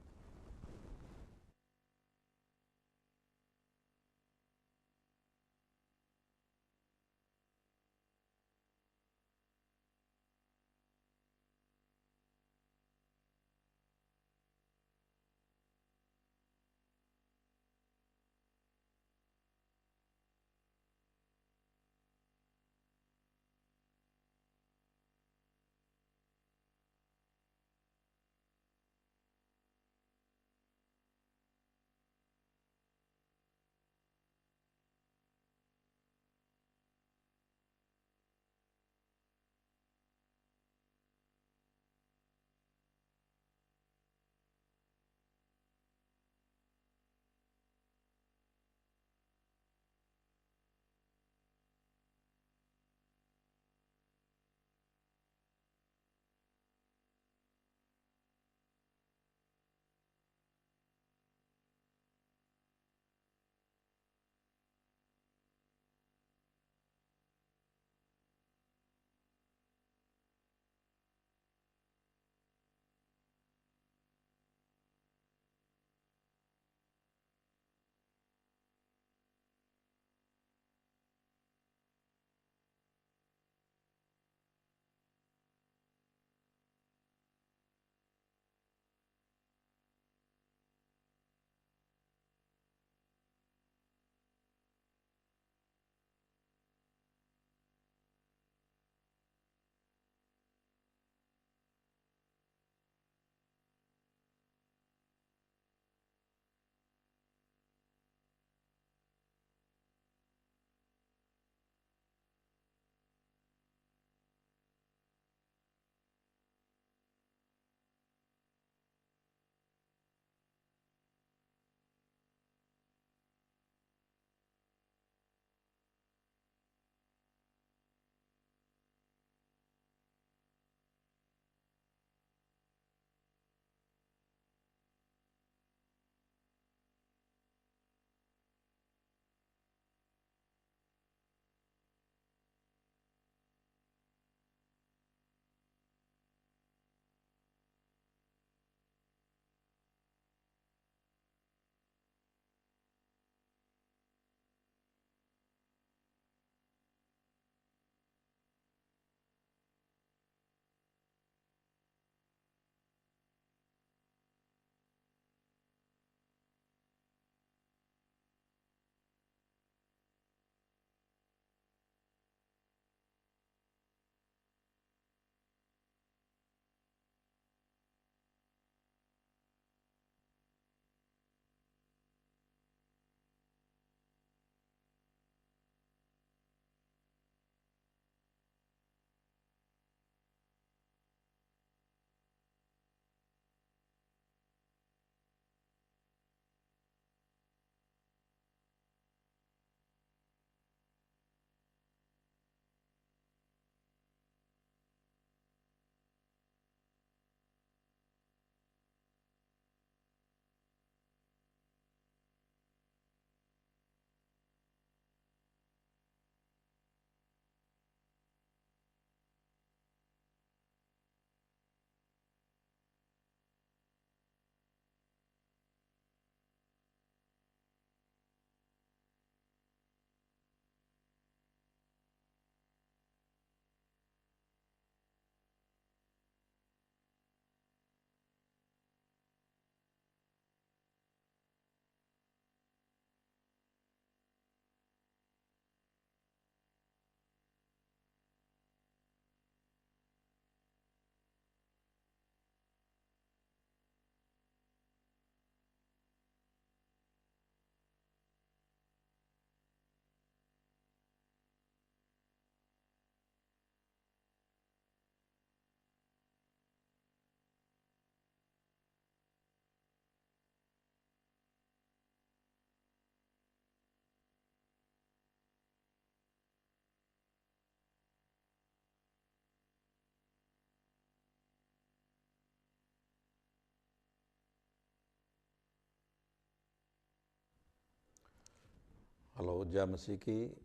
हेलो,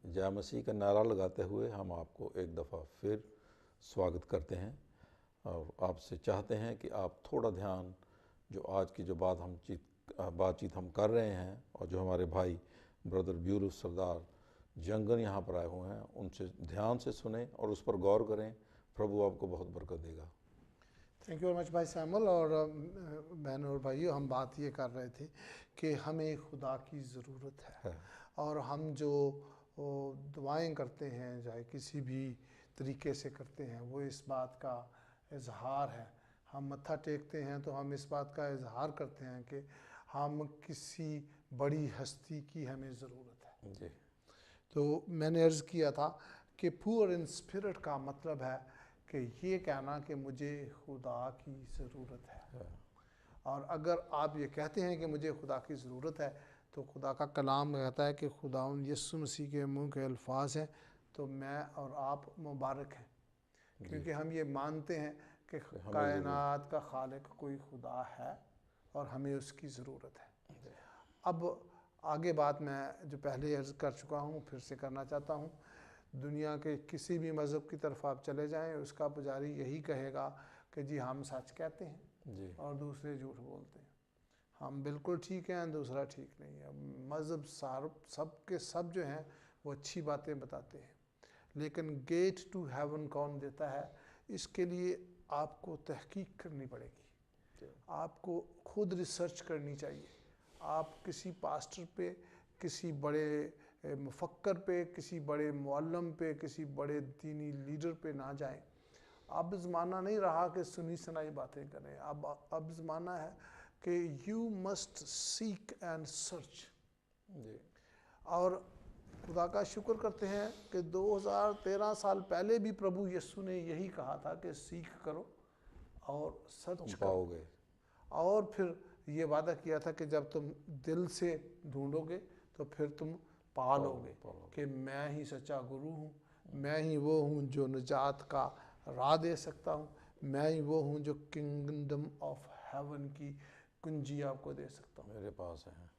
जय मसीह का नारा लगाते हुए हम आपको एक दफ़ा फिर स्वागत करते हैं और आपसे चाहते हैं कि आप थोड़ा ध्यान जो आज की जो बातचीत हम कर रहे हैं और जो हमारे भाई ब्रदर ब्यूरू सरदार जंगन यहाँ पर आए हुए हैं उनसे ध्यान से सुने और उस पर गौर करें। प्रभु आपको बहुत बरकत देगा। थैंक यू वेरी मच भाई सैमुअल। और बहनों और भाइयों, हम बात ये कर रहे थे कि हमें खुदा की ज़रूरत है और हम जो दुआएं करते हैं चाहे किसी भी तरीके से करते हैं वो इस बात का इजहार है। हम मत्था टेकते हैं तो हम इस बात का इजहार करते हैं कि हम किसी बड़ी हस्ती की हमें ज़रूरत है जी। तो मैंने अर्ज़ किया था कि पुअर इन स्पिरिट का मतलब है कि ये कहना कि मुझे खुदा की ज़रूरत है। और अगर आप ये कहते हैं कि मुझे खुदा की ज़रूरत है तो खुदा का कलाम कहता है कि खुदा यीशु मसीह के मुंह के अल्फाज हैं तो मैं और आप मुबारक हैं, क्योंकि हम ये मानते हैं कि कायनात का खालिक कोई खुदा है और हमें उसकी ज़रूरत है। अब आगे बात मैं जो पहले अर्ज़ कर चुका हूँ फिर से करना चाहता हूँ। दुनिया के किसी भी मज़हब की तरफ आप चले जाएं, उसका पुजारी यही कहेगा कि जी हम सच कहते हैं जी। और दूसरे झूठ बोलते हैं। हम बिल्कुल ठीक हैं, दूसरा ठीक नहीं है। मज़हब सब के सब जो हैं वो अच्छी बातें बताते हैं, लेकिन गेट टू हेवन कौन देता है, इसके लिए आपको तहकीक करनी पड़ेगी, आपको खुद रिसर्च करनी चाहिए। आप किसी पास्टर पे, किसी बड़े मुफक्कर पे, किसी बड़े मुअल्लिम पे, किसी बड़े दीनी लीडर पे ना जाएं। अब ज़माना नहीं रहा कि सुनी सुनाई बातें करें। अब ज़माना है कि you must seek and search. और खुदा का शुक्र करते हैं कि 2013 साल पहले भी प्रभु यीशु ने यही कहा था कि सीख करो और सर्च करोगे, और फिर ये वादा किया था कि जब तुम दिल से ढूंढोगे तो फिर तुम पालोगे कि मैं ही सच्चा गुरु हूँ, मैं ही वो हूँ जो निजात का राह दे सकता हूँ, मैं ही वो हूँ जो किंगडम ऑफ हेवन की कुंजी आपको दे सकता हूँ, मेरे पास है।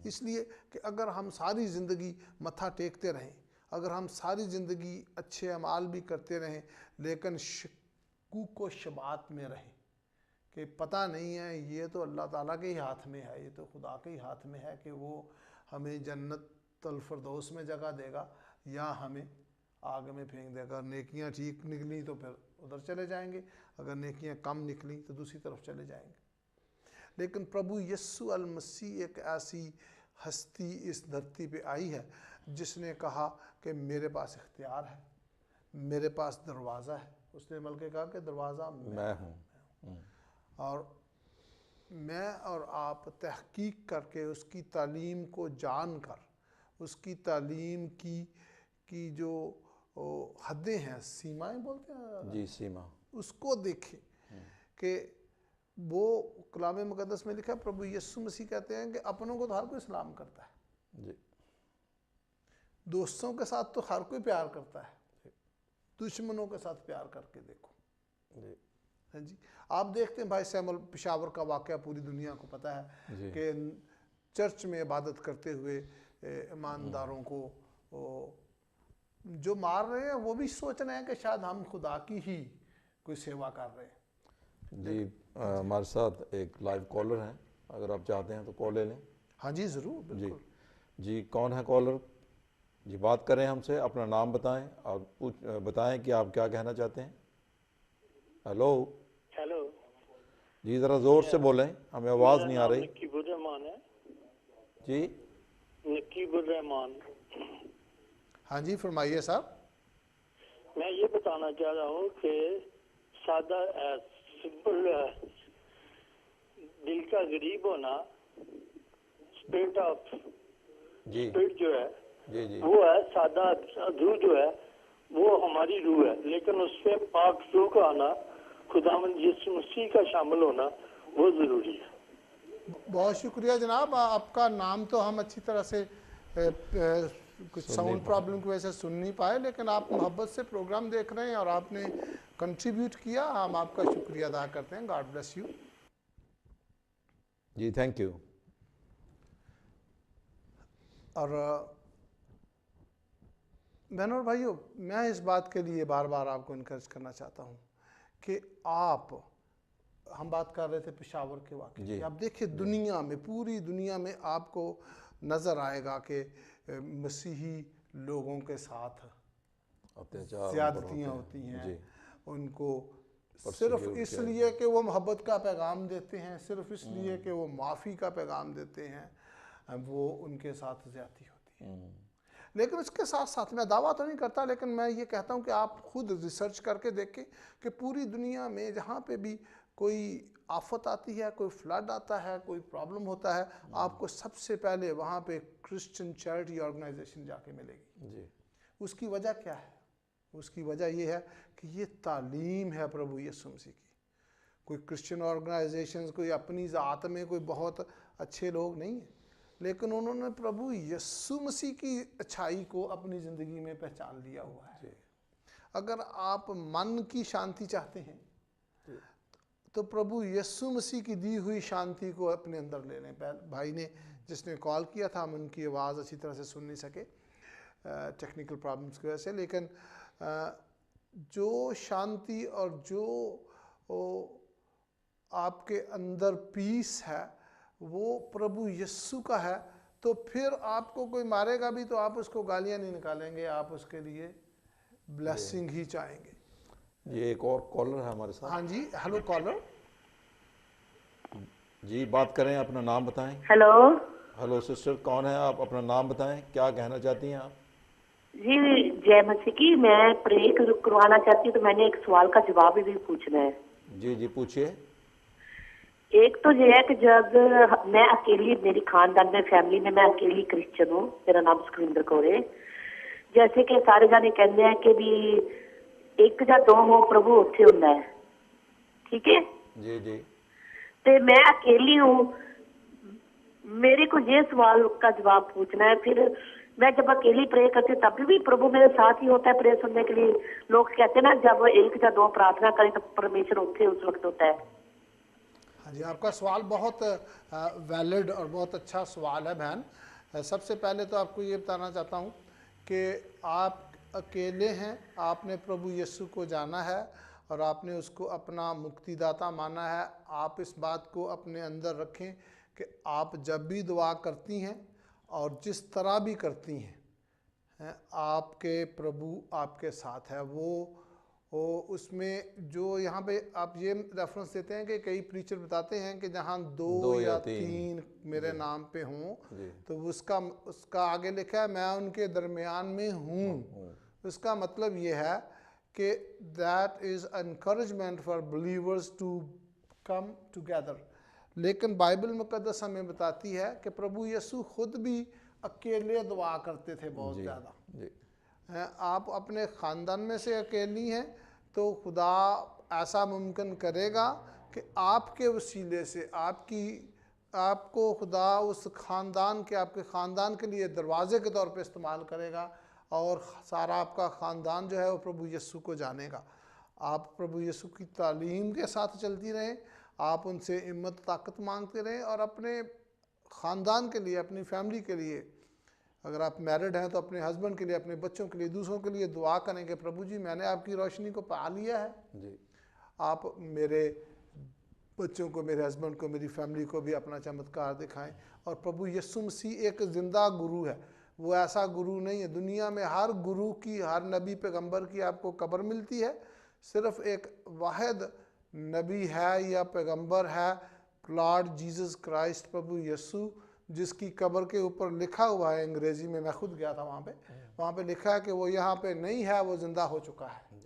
इसलिए कि अगर हम सारी ज़िंदगी मत्था टेकते रहें, अगर हम सारी ज़िंदगी अच्छे अमाल भी करते रहें लेकिन शकूक व शबात में रहें कि पता नहीं है, ये तो अल्लाह ताला के ही हाथ में है, ये तो खुदा के ही हाथ में है कि वो हमें जन्नतुल फिरदौस में जगह देगा या हमें आग में फेंक देगा। नेकियां ठीक निकली तो फिर उधर चले जाएंगे, अगर नेकियां कम निकली तो दूसरी तरफ चले जाएंगे। लेकिन प्रभु यीशु अल मसीह एक ऐसी हस्ती इस धरती पे आई है जिसने कहा कि मेरे पास इख्तियार है, मेरे पास दरवाज़ा है। उसने बल्कि कहा कि दरवाज़ा मैं हूँ। और मैं और आप तहकीक करके उसकी तालीम को जानकर, उसकी तालीम की जो हदें हैं, सीमाएं बोलते हैं जी, सीमा, उसको देखें कि वो कलाम मुक़द्दस में लिखा है। प्रभु यीशु मसीह कहते हैं कि अपनों को तो हर कोई सलाम करता है जी, दोस्तों के साथ तो हर कोई प्यार करता है, दुश्मनों के साथ प्यार करके देखो जी। हाँ जी। आप देखते हैं भाई सैमुअल, पेशावर का वाक़या पूरी दुनिया को पता है कि चर्च में इबादत करते हुए ईमानदारों को जो मार रहे हैं वो भी सोच रहे हैं कि शायद हम खुदा की ही कोई सेवा कर रहे हैं। जी, हमारे साथ एक लाइव कॉलर हैं, अगर आप चाहते हैं तो कॉल ले लें। हाँ जी, ज़रूर, बिल्कुल। जी, कौन है कॉलर? जी, बात करें हमसे, अपना नाम बताएं और बताएं कि आप क्या कहना चाहते हैं। हेलो जी, ज़रा ज़ोर से बोलें, हमें आवाज़ नहीं आ रही। नकीबुर रहमान है जी, नकीबुर रहमान। हाँ जी, फरमाइए साहब। मैं ये बताना चाह रहा हूँ कि सादा सिंपल दिल का गरीब होना, स्पिरिट ऑफ जी, स्पिरिट जो है जी, जी, वो है सादा रूह जो है वो हमारी रूह है, लेकिन उसमें पाक रूह का आना, खुदावंद यीशु मसीह का शामिल होना वो ज़रूरी है। बहुत शुक्रिया जनाब। आपका नाम तो हम अच्छी तरह से कुछ साउंड प्रॉब्लम की वजह से सुन नहीं पाए, लेकिन आप मोहब्बत से प्रोग्राम देख रहे हैं और आपने कंट्रीब्यूट किया, हम आपका शुक्रिया अदा करते हैं। गॉड ब्लेस यू जी, थैंक यू। और بہنوں اور بھائیوں، میں اس بات کے لیے بار بار آپ کو انکریج کرنا چاہتا ہوں کہ ہم بات کر رہے تھے پشاور کے واقعے کی. آپ دیکھیں دنیا میں، پوری دنیا میں آپ کو نظر آئے گا کہ مسیحی لوگوں کے ساتھ زیادتیاں ہوتی ہیں. ان کو صرف اس لیے کہ وہ محبت کا پیغام دیتے ہیں، صرف اس لیے کہ وہ معافی کا پیغام دیتے ہیں، وہ ان کے ساتھ زیادتی ہوتی ہے. لیکن اس کے ساتھ ساتھ میں دعویٰ تو نہیں کرتا، لیکن میں یہ کہتا ہوں کہ آپ خود ریسرچ کر کے دیکھیں کہ پوری دنیا میں جہاں پہ بھی کوئی آفت آتی ہے، کوئی فلڈ آتا ہے، کوئی پرابلم ہوتا ہے، آپ کو سب سے پہلے وہاں پہ کرسچن چیریٹی آرگنائزیشن جا کے ملے گی. اس کی وجہ کیا ہے؟ اس کی وجہ یہ ہے کہ یہ تعلیم ہے پربھو یسوع مسیح کی. کوئی کرسچن آرگنائزیشنز کوئی اپنی ذات میں کوئی بہت اچھے لوگ نہیں ہیں، لیکن انہوں نے پربھو یسوع مسیح کی اچھائی کو اپنی زندگی میں پہچان لیا ہوا ہے. اگر آپ من کی شانتی چاہتے ہیں تو پربھو یسوع مسیح کی دی ہوئی شانتی کو اپنے اندر لے لیں. بھائی نے جس نے کال کیا تھا، ہم ان کی آواز اچھی طرح سے سن نہیں سکے ٹیکنیکل پرابلمس کی وجہ سے، لیکن جو شانتی اور جو آپ کے اندر پیس ہے وہ پربھو یسوع کا ہے. تو پھر آپ کو کوئی مارے گا بھی تو آپ اس کو گالیاں نہیں نکالیں گے، آپ اس کے لیے بلیسنگ ہی چاہیں گے. یہ ایک اور کالر ہے ہمارے ساتھ. ہاں جی، ہلو کالر. جی بات کریں، اپنا نام بتائیں. ہیلو. ہلو سسٹر، کون ہے آپ؟ اپنا نام بتائیں، کیا کہنا چاہتی ہیں آپ؟ جی جے مسیح کی، میں پرے کروانا چاہتی ہوں، تو میں نے ایک سوال کا جواب بھی پوچھنا ہے. جی جی پوچھئے. ایک تو یہ ہے کہ جب میں اکیلی، میری خاندان میں، فیملی میں، میں اکیلی کرسچن ہوں. میرا نام سکھوندر کور ہے. جیسے کہ سارے جانے کہتے ہیں کہ بھی ایک یا دو ہو پربھو اتھے ہونا ہے، ٹھیک ہے. جی جی. تو میں اکیلی ہوں. میرے کو یہ سوال کا جواب پوچھنا ہے. پھر میں جب اکیلی پرے کرتی ہوں تب بھی پربھو میرے ساتھ ہی ہوتا ہے پرے سننے کے لیے. لوگ کہتے ہیں نا جب ایک یا دو پرارتھنا کریں تو پرمیشور اتھے اس وقت ہوتا ہے. ہاں جی، آپ کا سوال بہت ویلڈ اور بہت اچھا سوال ہے بہن. سب سے پہلے تو آپ کو یہ بتانا چاہتا ہوں کہ آپ اکیلے ہیں. آپ نے پربھو یسوع کو جانا ہے اور آپ نے اس کو اپنا مکتی داتا مانا ہے. آپ اس بات کو اپنے اندر رکھیں کہ آپ جب بھی دعا کرتی ہیں اور جس طرح بھی کرتی ہیں، آپ کے پربھو آپ کے ساتھ ہے. وہ اس میں جو یہاں پہ آپ یہ ریفرنس دیتے ہیں کہ کئی پریچر بتاتے ہیں کہ جہاں دو یا تین میرے نام پہ ہوں، تو اس کا آگے لکھا ہے میں ان کے درمیان میں ہوں. اس کا مطلب یہ ہے کہ that is encouragement for believers to come together. لیکن بائبل مقدس ہمیں بتاتی ہے کہ پربھو یسوع خود بھی اکیلے دعا کرتے تھے بہت زیادہ. آپ اپنے خاندان میں سے اکیلی ہیں تو خدا ایسا ممکن کرے گا کہ آپ کے وسیلے سے آپ کو خدا اس خاندان کے، آپ کے خاندان کے لیے دروازے کے طور پہ استعمال کرے گا، اور سارا آپ کا خاندان جو ہے وہ پربھو یسوع کو جانے گا. آپ پربھو یسوع کی تعلیم کے ساتھ چلتی رہیں، آپ ان سے ہمت طاقت مانگتے رہیں، اور اپنے خاندان کے لیے، اپنی فیملی کے لیے، اگر آپ میرڈ ہیں تو اپنے ہسبینڈ کے لیے، اپنے بچوں کے لیے، دوسروں کے لیے دعا کریں کہ پربھو جی میں نے آپ کی روشنی کو پا لیا ہے. آپ میرے بچوں کو، میرے ہسبینڈ کو، میری فیملی کو بھی اپنا چمتکار دکھائیں. اور پربھو یسوع مسیح ایک زندہ گرو ہے. وہ ایسا گرو نہیں ہے. دنیا میں ہر گرو کی، ہر نبی پیغمبر کی آپ کو قبر ملتی ہے. صرف ایک واحد نبی ہے یا پیغمبر ہے، لارڈ جیسس کرائسٹ پربھو یسوع، جس کی قبر کے اوپر لکھا ہوا ہے انگریزی میں خود گیا تھا وہاں پہ لکھا ہے کہ وہ یہاں پہ نہیں ہے، وہ زندہ ہو چکا ہے.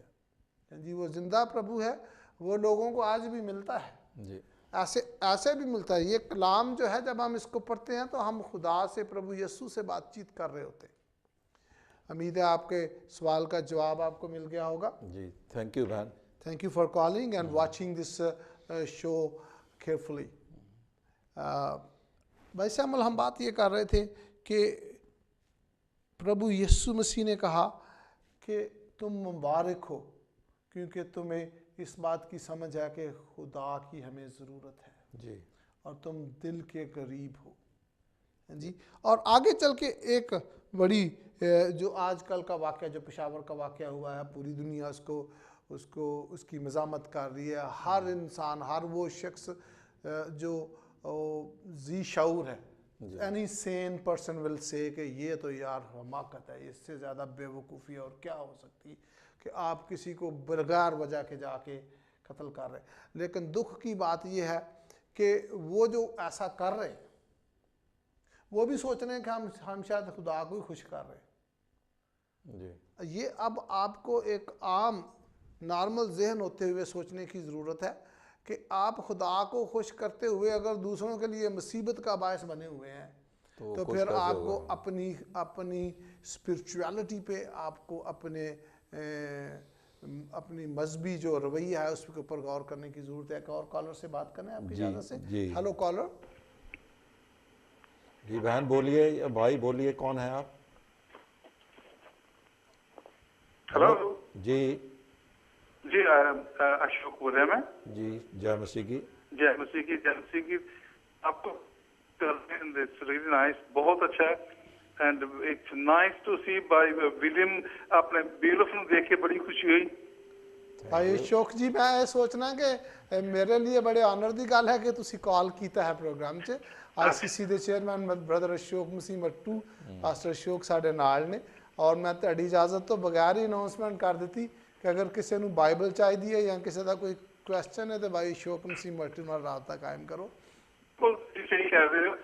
جی، وہ زندہ پربھو ہے. وہ لوگوں کو آج بھی ملتا ہے. ایسے بھی ملتا ہے. یہ کلام جو ہے جب ہم اس کو پڑھتے ہیں تو ہم خدا سے، پربھو یسوع سے بات چیت کر رہے ہوتے ہیں. امید ہے آپ کے سوال کا جواب آپ کو مل گیا ہوگا. جی تھینک یو بہن. Thank you for calling and watching this show carefully. بھائی سیمل، ہم بات یہ کر رہے تھے کہ پربھو یسوع مسیح نے کہا کہ تم مبارک ہو کیونکہ تمہیں اس بات کی سمجھ ہے کہ خدا کی ہمیں ضرورت ہے، اور تم دل کے قریب ہو. جی اور آگے چل کے ایک بڑی جو آج کل کا واقعہ جو پشاور کا واقعہ ہوا ہے پوری دنیا اس کی مزاحمت کر رہی ہے. ہر انسان ہر وہ شخص جو ذی شعور ہے اینی سین پرسن ول سے کہ یہ تو یار حماقت ہے, اس سے زیادہ بے وقوفی اور کیا ہو سکتی کہ آپ کسی کو بغیر وجہ کے جا کے قتل کر رہے. لیکن دکھ کی بات یہ ہے کہ وہ جو ایسا کر رہے وہ بھی سوچ رہے ہیں کہ ہم شاید خدا کو ہی خوش کر رہے ہیں. یہ اب آپ کو ایک عام نارمل ذہن ہوتے ہوئے سوچنے کی ضرورت ہے کہ آپ خدا کو خوش کرتے ہوئے اگر دوسروں کے لیے مصیبت کا باعث بنے ہوئے ہیں تو پھر آپ کو اپنی اسپرچویلٹی پہ آپ کو اپنی مذہبی جو رویہ ہے اس کے اوپر غور کرنے کی ضرورت ہے. ایک اور کالر سے بات کریں آپ کی اجازت سے. Hello collar. جی بہن بولیے یا بھائی بولیے, کون ہیں آپ؟ ہلو جی جی اشوک بول رہے ہیں میں. جی جے مسیح کی. جے مسیح کی. جے مسیح کی. آپ کو نائس, بہت اچھا ہے. And it's nice to see بائی ولیم. آپ نے بیوٹیفل دیکھ کے بڑی خوشی ہوئی. بھائی اشوک جی میں یہ سوچنا کہ میرے لیے بڑے آنر دی گل ہے کہ تسی کال کیتا ہے پروگرام چ. ICC دے چیئرمین بردر اشوک مسیح مٹو پاسٹر اشوک ساڈے نال نے, اور میں تہاڈی اجازت تو بغیر ہی اناؤنسمنٹ کر دیتی کہ اگر کسی نو بائبل چاہیے ہے یا کسی دا کوئی کویسچن ہے تو بھائی اشوک مسیح مٹو نال رابطہ قائم کرو. صحیح کہہ رہے ہو.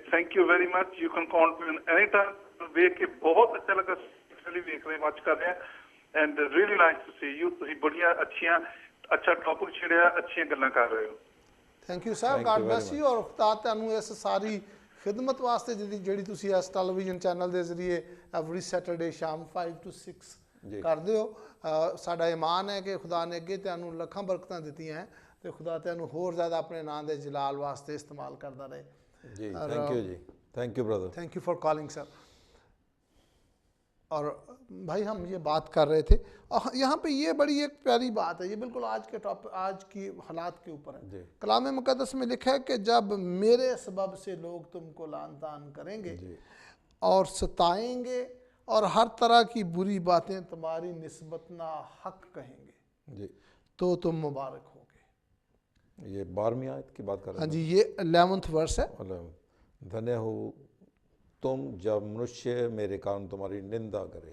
Thank you very much. You can contact me any time. دیکھ کے بہت اچھا لگا. دیکھ رہے ہیں, واچ کر رہے ہیں. And really nice to see you. تسی بڑیاں اچھا ٹاپک چھڑیا, اچھیاں گلاں کر رہے ہو. Thank you sir, God bless you. اور خدا تانوں اس ساری خدمت واسطے جڑی تسی اس ٹیلی ویژن چینل دے ذریعے ایوری سیٹرڈے شام 5 to 6 کردے ہو. ساڈا ایمان ہے کہ خدا نے اگے تانوں لکھاں برکتاں دتیاں ہیں تے خدا تانوں ہور زیادہ اپنے نام دے جلال واسطے استعمال کردا رہے. جی تھینک یو. جی thank you brother. Thank you for calling sir. اور بھائی ہم یہ بات کر رہے تھے یہاں پہ یہ بڑی ایک پیاری بات ہے, یہ بالکل آج کی حالات کے اوپر ہے. کلام مقدس میں لکھا ہے کہ جب میرے سبب سے لوگ تم کو لعن طعن کریں گے اور ستائیں گے اور ہر طرح کی بری باتیں تمہاری نسبت ناحق کہیں گے تو تم مبارک ہوگے. یہ 12ویں آیت کی بات کر رہے ہیں. ہاں جی یہ 11th ورس ہے. دھنیہ ہو تم جب منشیہ میرے کارن تمہاری نندا کرے.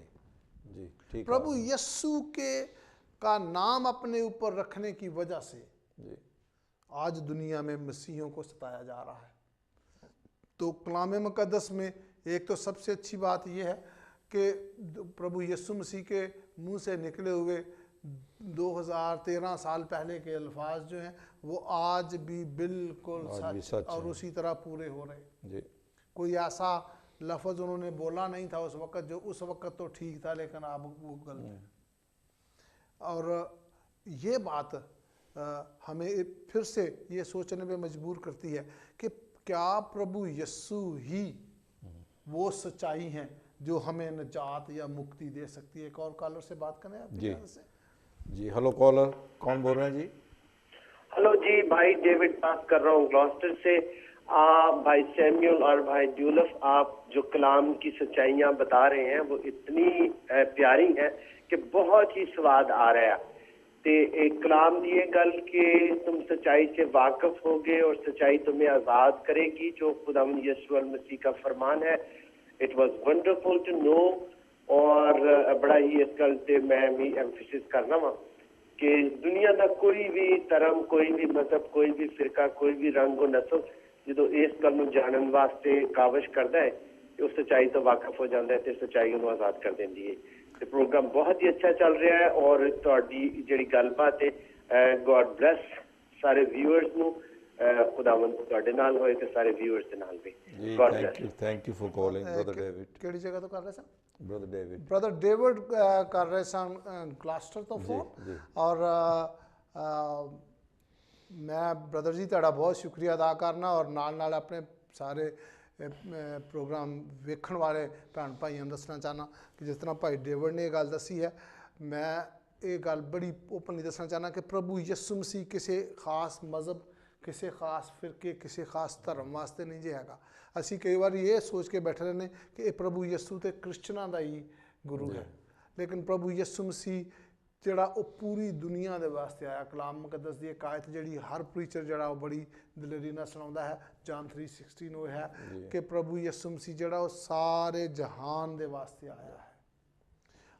جی ٹھیک. پربھو یسو کا نام اپنے اوپر رکھنے کی وجہ سے آج دنیا میں مسیحیوں کو ستایا جا رہا ہے. تو کلام مقدس میں ایک تو سب سے اچھی بات یہ ہے کہ پربھو یسو مسیح کے منہ سے نکلے ہوئے 2013 سال پہلے کے الفاظ جو ہیں وہ آج بھی بالکل سچ اور اسی طرح پورے ہو رہے ہیں. کوئی ایسا لفظ انہوں نے بولا نہیں تھا اس وقت جو اس وقت تو ٹھیک تھا لیکن اب وہ غلط ہے. اور یہ بات ہمیں پھر سے یہ سوچنے پہ مجبور کرتی ہے کہ کیا پربھو یسو ہی وہ سچائی ہیں جو ہمیں نجات یا مکتی دے سکتی ہے. ایک اور کالر سے بات کریں آپ کی سے. جی ہلو کالر, کون بول رہے ہیں جی؟ ہلو جی بھائی ڈیوڈ بات کر رہا ہوں گلاسٹر سے. بھائی سیمیول اور بھائی ڈیولف, آپ جو کلام کی سچائیاں بتا رہے ہیں وہ اتنی پیاری ہیں کہ بہت ہی سواد آ رہا ہے. ایک کلام دیے گل کہ تم سچائی سے واقف ہوگے اور سچائی تمہیں آزاد کرے گی, جو خداوند یسوع المسیح کا فرمان ہے. It was wonderful to know. اور بڑا ہی اس گل سے میں بھی ایمفیسس کرنا وا کہ دنیا کا کوئی بھی دھرم, کوئی بھی مذہب, کوئی بھی فرقہ, کوئی بھی رنگ و نسل جدو اس گل جانن واسطے کاوش کرتا ہے کہ اس سچائی تو واقف ہو جاتا ہے تو سچائی انہوں آزاد کر دینی ہے. پروگرام بہت ہی اچھا چل رہا ہے اور تہاڈی جڑی گل بات ہے, گاڈ بلیس سارے ویورز نو. خداوند تہاڈے نال ہوئے تے سارے ویورز دے نال بھی. Thank you for calling Brother David. کیڑی جگہ تو کر رہے سن؟ برادر ڈیوڈ کر رہے سن کلاسٹر تو فون. اور میں برادر جی تہاڈا بہت شکریہ ادا کرنا اور نال اپنے سارے پروگرام ویکھن والے بھن بھائیاں دسنا چاہنا کہ جس طرح بھائی ڈیوڈ نے یہ گل دسی ہے, میں یہ گل بڑی اوپنلی دسنا چاہنا کہ پربھو یسو مسیح کسی خاص مذہب ਕਿਸੇ ਖਾਸ ਫਿਰਕੇ ਕਿਸੇ ਖਾਸ ਧਰਮ ਵਾਸਤੇ ਨਹੀਂ ਜੇ ਹੈਗਾ। ਅਸੀਂ ਕਈ ਵਾਰ ਇਹ ਸੋਚ ਕੇ ਬੈਠੇ ਰਹਿੰਦੇ ਕਿ ਇਹ ਪ੍ਰਭੂ ਯਿਸੂ ਤੇ ਕ੍ਰਿਸਚਨਾਂ ਦਾ ਹੀ ਗੁਰੂ ਹੈ, ਲੇਕਿਨ ਪ੍ਰਭੂ ਯਿਸੂ ਮਸੀਹ ਜਿਹੜਾ ਉਹ ਪੂਰੀ ਦੁਨੀਆ ਦੇ ਵਾਸਤੇ ਆਇਆ। ਕਲਾਮ ਮੁਕੱਦਸ ਦੀ ਇੱਕ ਆਇਤ ਜਿਹੜੀ ਹਰ ਪ੍ਰੀਚਰ ਜਿਹੜਾ ਉਹ ਬੜੀ ਦਲੇਰੀ ਨਾਲ ਸੁਣਾਉਂਦਾ ਹੈ, ਜਾਨ 3:16 ਉਹ ਹੈ ਕਿ ਪ੍ਰਭੂ ਯਿਸੂ ਮਸੀਹ ਜਿਹੜਾ ਉਹ ਸਾਰੇ ਜਹਾਨ ਦੇ ਵਾਸਤੇ ਆਇਆ ਹੈ।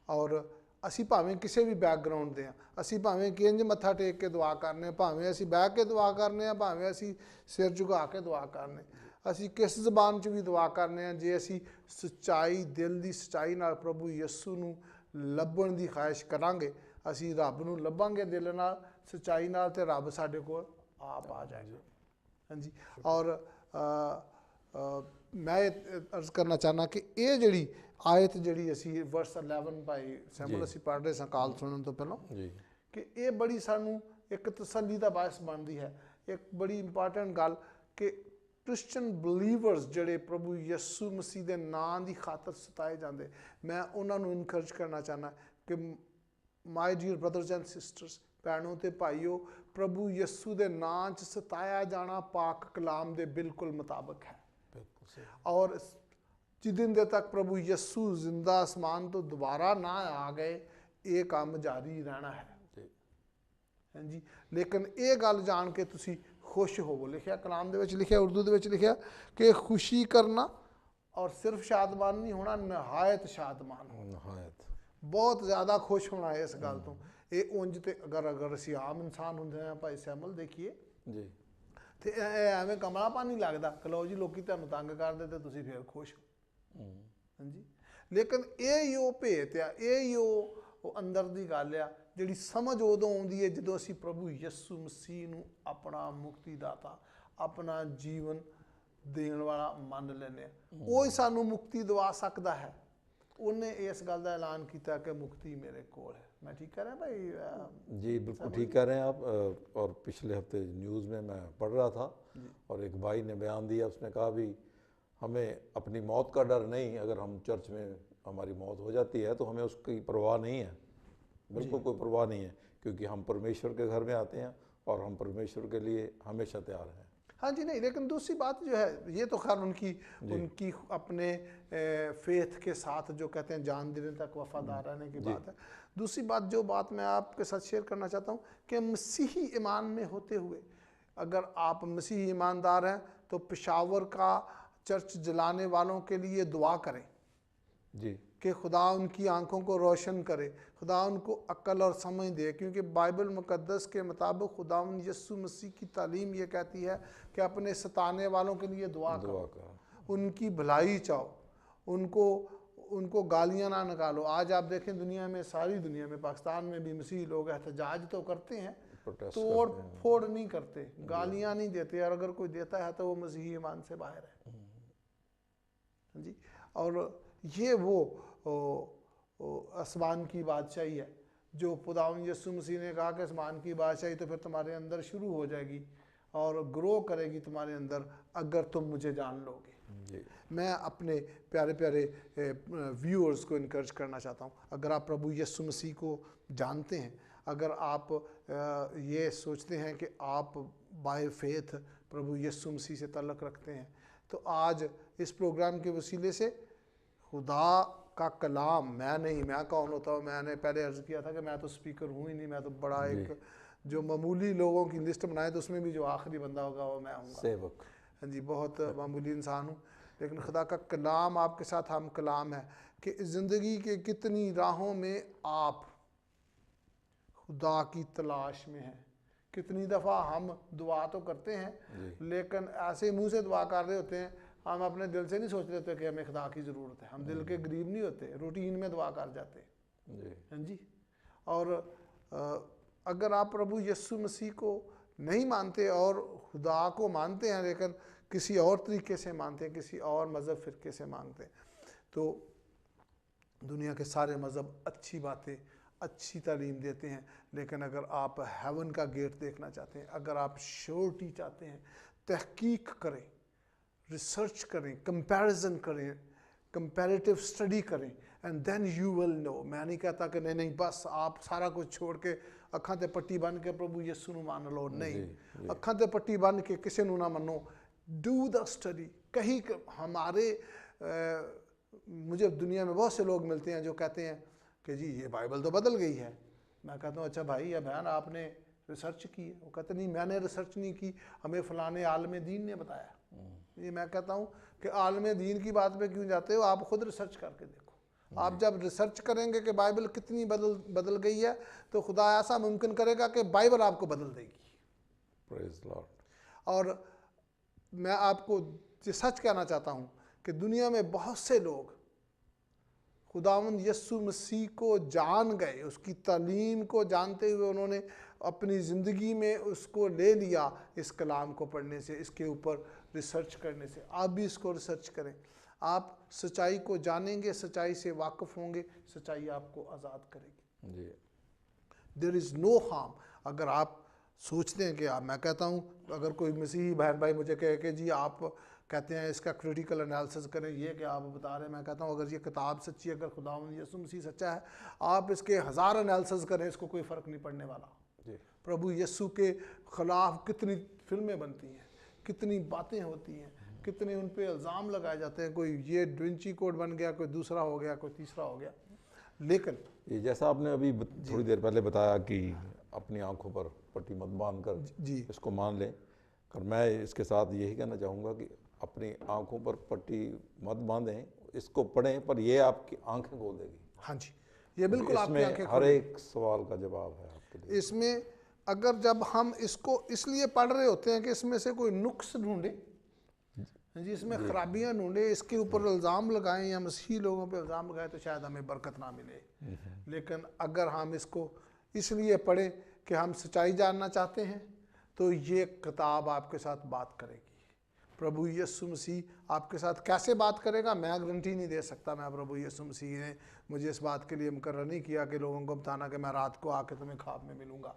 ਔਰ ਅਸੀਂ ਭਾਵੇਂ ਕਿਸੇ ਵੀ ਬੈਕਗਰਾਉਂਡ ਦੇ ਹਾਂ, ਅਸੀਂ ਭਾਵੇਂ ਕਿੰਜ ਮੱਥਾ ਟੇਕ ਕੇ ਦੁਆ ਕਰਨੇ ਹਾਂ, ਭਾਵੇਂ ਅਸੀਂ ਬਹਿ ਕੇ ਦੁਆ ਕਰਨੇ ਹਾਂ, ਭਾਵੇਂ ਅਸੀਂ ਸਿਰ ਝੁਕਾ ਕੇ ਦੁਆ ਕਰਨੇ, ਅਸੀਂ ਕਿਸ ਜ਼ਬਾਨ 'ਚ ਵੀ ਦੁਆ ਕਰਨੇ ਹਾਂ, ਜੇ ਅਸੀਂ ਸੱਚਾਈ, ਦਿਲ ਦੀ ਸੱਚਾਈ ਨਾਲ ਪ੍ਰਭੂ ਯਿਸੂ ਨੂੰ ਲੱਭਣ ਦੀ ਖਾਹਿਸ਼ ਕਰਾਂਗੇ, ਅਸੀਂ ਰੱਬ ਨੂੰ ਲੱਭਾਂਗੇ ਦਿਲ ਨਾਲ, ਸੱਚਾਈ ਨਾਲ, ਤੇ ਰੱਬ ਸਾਡੇ ਕੋਲ ਆਪ ਆ ਜਾਏਗਾ। ਹਾਂਜੀ, ਔਰ ਮੈਂ ਅਰਜ਼ ਕਰਨਾ ਚਾਹੁੰਦਾ ਕਿ ਇਹ ਜਿਹੜੀ ਆਇਤ ਜਿਹੜੀ ਅਸੀਂ ਵਰਸ 11 ਭਾਈ ਸੈਮੂਅਲ ਅਸੀਂ ਪੜ੍ਹ ਰਹੇ ਸਾਂ ਕਾਲ ਸੁਣਨ ਤੋਂ ਪਹਿਲਾਂ, ਕਿ ਇਹ ਬੜੀ ਸਾਨੂੰ ਇੱਕ ਤਸੱਲੀ ਦਾ ਬਾਇਸ ਬਣਦੀ ਹੈ। ਇੱਕ ਬੜੀ ਇੰਪੋਰਟੈਂਟ ਗੱਲ ਕਿ ਕ੍ਰਿਸਚਨ ਬਲੀਵਰਸ ਜਿਹੜੇ ਪ੍ਰਭੂ ਯਿਸੂ ਮਸੀਹ ਦੇ ਨਾਂ ਦੀ ਖਾਤਰ ਸਤਾਏ ਜਾਂਦੇ, ਮੈਂ ਉਹਨਾਂ ਨੂੰ ਇਨਕਰੇਜ ਕਰਨਾ ਚਾਹੁੰਦਾ ਕਿ my dear brothers and sisters, ਭੈਣੋ ਤੇ ਭਾਈਓ, ਪ੍ਰਭੂ ਯਿਸੂ ਦੇ ਨਾਂ 'ਚ ਸਤਾਇਆ ਜਾਣਾ ਪਾਕ ਕਲਾਮ ਦੇ ਬਿਲਕੁਲ ਮੁਤਾਬਕ ਹੈ। ਔਰ ਜਿਦਨ ਦੇ ਤੱਕ ਪ੍ਰਭੂ ਯਿਸੂ ਜ਼ਿੰਦਾ ਅਸਮਾਨ ਤੋਂ ਦੁਬਾਰਾ ਨਾ ਆ ਗਏ, ਇਹ ਕੰਮ ਜਾਰੀ ਰਹਿਣਾ ਹੈ। ਹਾਂਜੀ, ਲੇਕਿਨ ਇਹ ਗੱਲ ਜਾਣ ਕੇ ਤੁਸੀਂ ਖੁਸ਼ ਹੋਵੋ। ਲਿਖਿਆ ਕਲਾਮ ਦੇ ਵਿੱਚ, ਲਿਖਿਆ ਉਰਦੂ ਦੇ ਵਿੱਚ ਲਿਖਿਆ ਕਿ ਖੁਸ਼ੀ ਕਰਨਾ ਔਰ ਸਿਰਫ ਸ਼ਾਦਮਾਨ ਨਹੀਂ ਹੋਣਾ, ਨਹਾਇਤ ਸ਼ਾਦਮਾਨ ਹੋਣਾ, ਬਹੁਤ ਜ਼ਿਆਦਾ ਖੁਸ਼ ਹੋਣਾ ਹੈ ਇਸ ਗੱਲ ਤੋਂ। ਇਹ ਉਂਝ ਤੇ ਅਗਰ ਅਸੀਂ ਆਮ ਇਨਸਾਨ ਹੁੰਦੇ ਹਾਂ ਭਾਈ ਸੈਮਲ ਦੇਖੀਏ ਜੀ, ਤੇ ਐਵੇਂ ਕਮਲਾ ਪਾਣੀ ਲੱਗਦਾ ਕਿ ਲਓ ਜੀ ਲੋਕੀ ਤੁਹਾਨੂੰ ਤੰਗ ਕਰਦੇ ਤੇ ਤੁਸੀਂ ਫਿਰ ਖੁਸ਼ ਹੋ। ਹਾਂਜੀ, ਲੇਕਿਨ ਇਹ ਹੀ ਉਹ ਭੇਤ ਆ, ਇਹ ਹੀ ਉਹ ਅੰਦਰ ਦੀ ਗੱਲ ਆ ਜਿਹੜੀ ਸਮਝ ਉਦੋਂ ਆਉਂਦੀ ਹੈ ਜਦੋਂ ਅਸੀਂ ਪ੍ਰਭੂ ਯਿਸੂ ਮਸੀਹ ਨੂੰ ਆਪਣਾ ਮੁਕਤੀਦਾਤਾ, ਆਪਣਾ ਜੀਵਨ ਦੇਣ ਵਾਲਾ ਮੰਨ ਲੈਂਦੇ ਹਾਂ। ਉਹ ਹੀ ਸਾਨੂੰ ਮੁਕਤੀ ਦਵਾ ਸਕਦਾ ਹੈ। ਉਹਨੇ ਇਸ ਗੱਲ ਦਾ ऐलान किया कि मुक्ति मेरे कोल है। मैं ठीक कह रहा है भाई? जी बिल्कुल ठीक कह रहे हैं आप। और पिछले हफ्ते न्यूज़ में मैं पढ़ रहा था और एक भाई ने बयान दिया, उसने कहा भी हमें अपनी मौत का डर नहीं, अगर हम चर्च में हमारी मौत हो जाती है तो हमें उसकी परवाह नहीं है, बिल्कुल कोई परवाह नहीं है, क्योंकि हम परमेश्वर के घर में आते हैं और हम परमेश्वर के लिए हमेशा तैयार हैं। हाँ जी, नहीं, लेकिन दूसरी बात जो है, ये तो खैर उनकी अपने फेथ के साथ जो कहते हैं जान देने तक वफादार रहने की बात है। दूसरी बात, जो बात मैं आपके साथ शेयर करना चाहता हूँ कि मसीही ईमान में होते हुए अगर आप मसीही ईमानदार हैं तो पेशावर का चर्च जलाने वालों के लिए दुआ करें जी, कि खुदा उनकी आंखों को रोशन करे, खुदा उनको अक्ल और समझ दे, क्योंकि बाइबल मुकद्दस के मुताबिक खुदा यीशु मसीह की तालीम ये कहती है कि अपने सताने वालों के लिए दुआ करो, उनकी भलाई चाहो, उनको गालियां ना निकालो। आज आप देखें दुनिया में, सारी दुनिया में, पाकिस्तान में भी मसीही लोग एहतजाज तो करते हैं, तोड़ फोड़ नहीं करते, गालियां नहीं देते, और अगर कोई देता है तो वो मसीही ईमान से बाहर है जी। और ये वो आसमान की बादशाही है जो खुदावंद यीशु मसीह ने कहा कि आसमान की बादशाही तो फिर तुम्हारे अंदर शुरू हो जाएगी और ग्रो करेगी तुम्हारे अंदर अगर तुम मुझे जान लोगे। मैं अपने प्यारे प्यारे व्यूअर्स को इनकरेज करना चाहता हूँ, अगर आप प्रभु यीशु मसीह को जानते हैं, अगर आप ये सोचते हैं कि आप बाय फेथ प्रभु यीशु मसीह से ताल्लुक़ रखते हैं, तो आज इस प्रोग्राम के वसीले से खुदा का कलाम, मैं कौन होता हूँ, मैंने पहले अर्ज़ किया था कि मैं तो स्पीकर हूँ ही नहीं, मैं तो बड़ा एक जो मामूली लोगों की लिस्ट बनाए तो उसमें भी जो आखिरी बंदा होगा वो मैं हूँ, सेवक। हाँ जी, बहुत मामूली इंसान हूँ, लेकिन खुदा का कलाम आपके साथ हम कलाम है कि ज़िंदगी के कितनी राहों में आप खुदा की तलाश में हैं। कितनी दफ़ा हम दुआ तो करते हैं लेकिन ऐसे मुंह से दुआ कर रहे होते हैं, हम अपने दिल से नहीं सोच रहे होते कि हमें खुदा की ज़रूरत है, हम दिल के गरीब नहीं होते, रूटीन में दुआ कर जाते हैं जी। और अगर आप प्रभु यीशु मसीह को नहीं मानते और खुदा को मानते हैं लेकिन किसी और तरीके से मानते हैं, किसी और मज़हब फ़िरके से मानते हैं, तो दुनिया के सारे मज़हब अच्छी बातें, अच्छी तालीम देते हैं, लेकिन अगर आप हेवन का गेट देखना चाहते हैं, अगर आप श्योरिटी चाहते हैं, तहकीक करें, रिसर्च करें, कंपैरिजन करें, कंपैरेटिव स्टडी करें, and then you will know. मैं नहीं कहता कि नहीं बस आप सारा कुछ छोड़ के ਅੱਖਾਂ ਤੇ ਪੱਟੀ ਬੰਨ ਕੇ ਪ੍ਰਭੂ ਯਿਸੂ ਨੂੰ ਮੰਨ ਲਓ, ਨਹੀਂ। ਅੱਖਾਂ ਤੇ ਪੱਟੀ ਬੰਨ ਕੇ ਕਿਸੇ ਨੂੰ ਨਾ ਮੰਨੋ। Do the study. कहीं हमारे मुझे दुनिया में बहुत से लोग मिलते हैं जो कहते हैं कि जी ये बाइबल तो बदल गई है। मैं कहता हूँ अच्छा भाई या बहन आपने रिसर्च की है? वो कहते नहीं मैंने रिसर्च नहीं की, हमें फलाने आलम दीन ने बताया। ये मैं कहता हूँ कि आलम दीन की बात पे क्यों जाते हो, आप खुद रिसर्च करके देखो। आप जब रिसर्च करेंगे कि बाइबल कितनी बदल गई है तो खुदा ऐसा मुमकिन करेगा कि बाइबल आपको बदल देगी। Praise Lord. और मैं आपको ये सच कहना चाहता हूँ कि दुनिया में बहुत से लोग खुदावंद यीशु मसीह को जान गए, उसकी तालीम को जानते हुए उन्होंने अपनी ज़िंदगी में उसको ले लिया इस कलाम को पढ़ने से, इसके ऊपर रिसर्च करने से। आप भी इसको रिसर्च करें। आप सच्चाई को जानेंगे, सच्चाई से वाकिफ़ होंगे, सच्चाई आपको आज़ाद करेगी। जी। There is no harm. अगर आप सोचते हैं कि मैं कहता हूँ अगर कोई मसीही बहन भाई मुझे कहे कि जी आप कहते हैं इसका क्रिटिकल एनालिसिस करें, ये क्या आप बता रहे हैं, मैं कहता हूँ अगर ये किताब सच्ची है, अगर खुदावंद यीशु मसीह सच्चा है, आप इसके 1000 एनालिसिस करें, इसको कोई फ़र्क नहीं पड़ने वाला। प्रभु यीशु के ख़िलाफ़ कितनी फिल्में बनती हैं, कितनी बातें होती हैं, कितने उन पे इल्ज़ाम लगाए जाते हैं, कोई ये विंची कोड बन गया, कोई दूसरा हो गया, कोई तीसरा हो गया। लेकिन ये जैसा आपने अभी थोड़ी देर पहले बताया कि अपनी आंखों पर पट्टी मत बांध कर जी इसको मान लें, और मैं इसके साथ यही कहना चाहूँगा कि अपनी आंखों पर पट्टी मत बांधें, इसको पढ़ें, पर ये आपकी आंखें खोल देगी। हाँ जी, ये बिल्कुल आपकी आंखें हर एक सवाल का जवाब है आपके लिए। इसमें अगर जब हम इसको इसलिए पढ़ रहे होते हैं कि इसमें से कोई नुक्स ढूंढे जी, इसमें खराबियां ढूंढे, इसके ऊपर इल्ज़ाम लगाएं या मसीही लोगों पे इल्ज़ाम लगाएं तो शायद हमें बरकत ना मिले। लेकिन अगर हम इसको इसलिए पढ़ें कि हम सच्चाई जानना चाहते हैं तो ये किताब आपके साथ बात करेगी। प्रभु यीशु मसीह आपके साथ कैसे बात करेगा मैं गारंटी नहीं दे सकता। मैं प्रभु यीशु मसीह ने मुझे इस बात के लिए मुकर्रर नहीं किया कि लोगों को बताना कि मैं रात को आके तुम्हें ख्वाब में मिलूँगा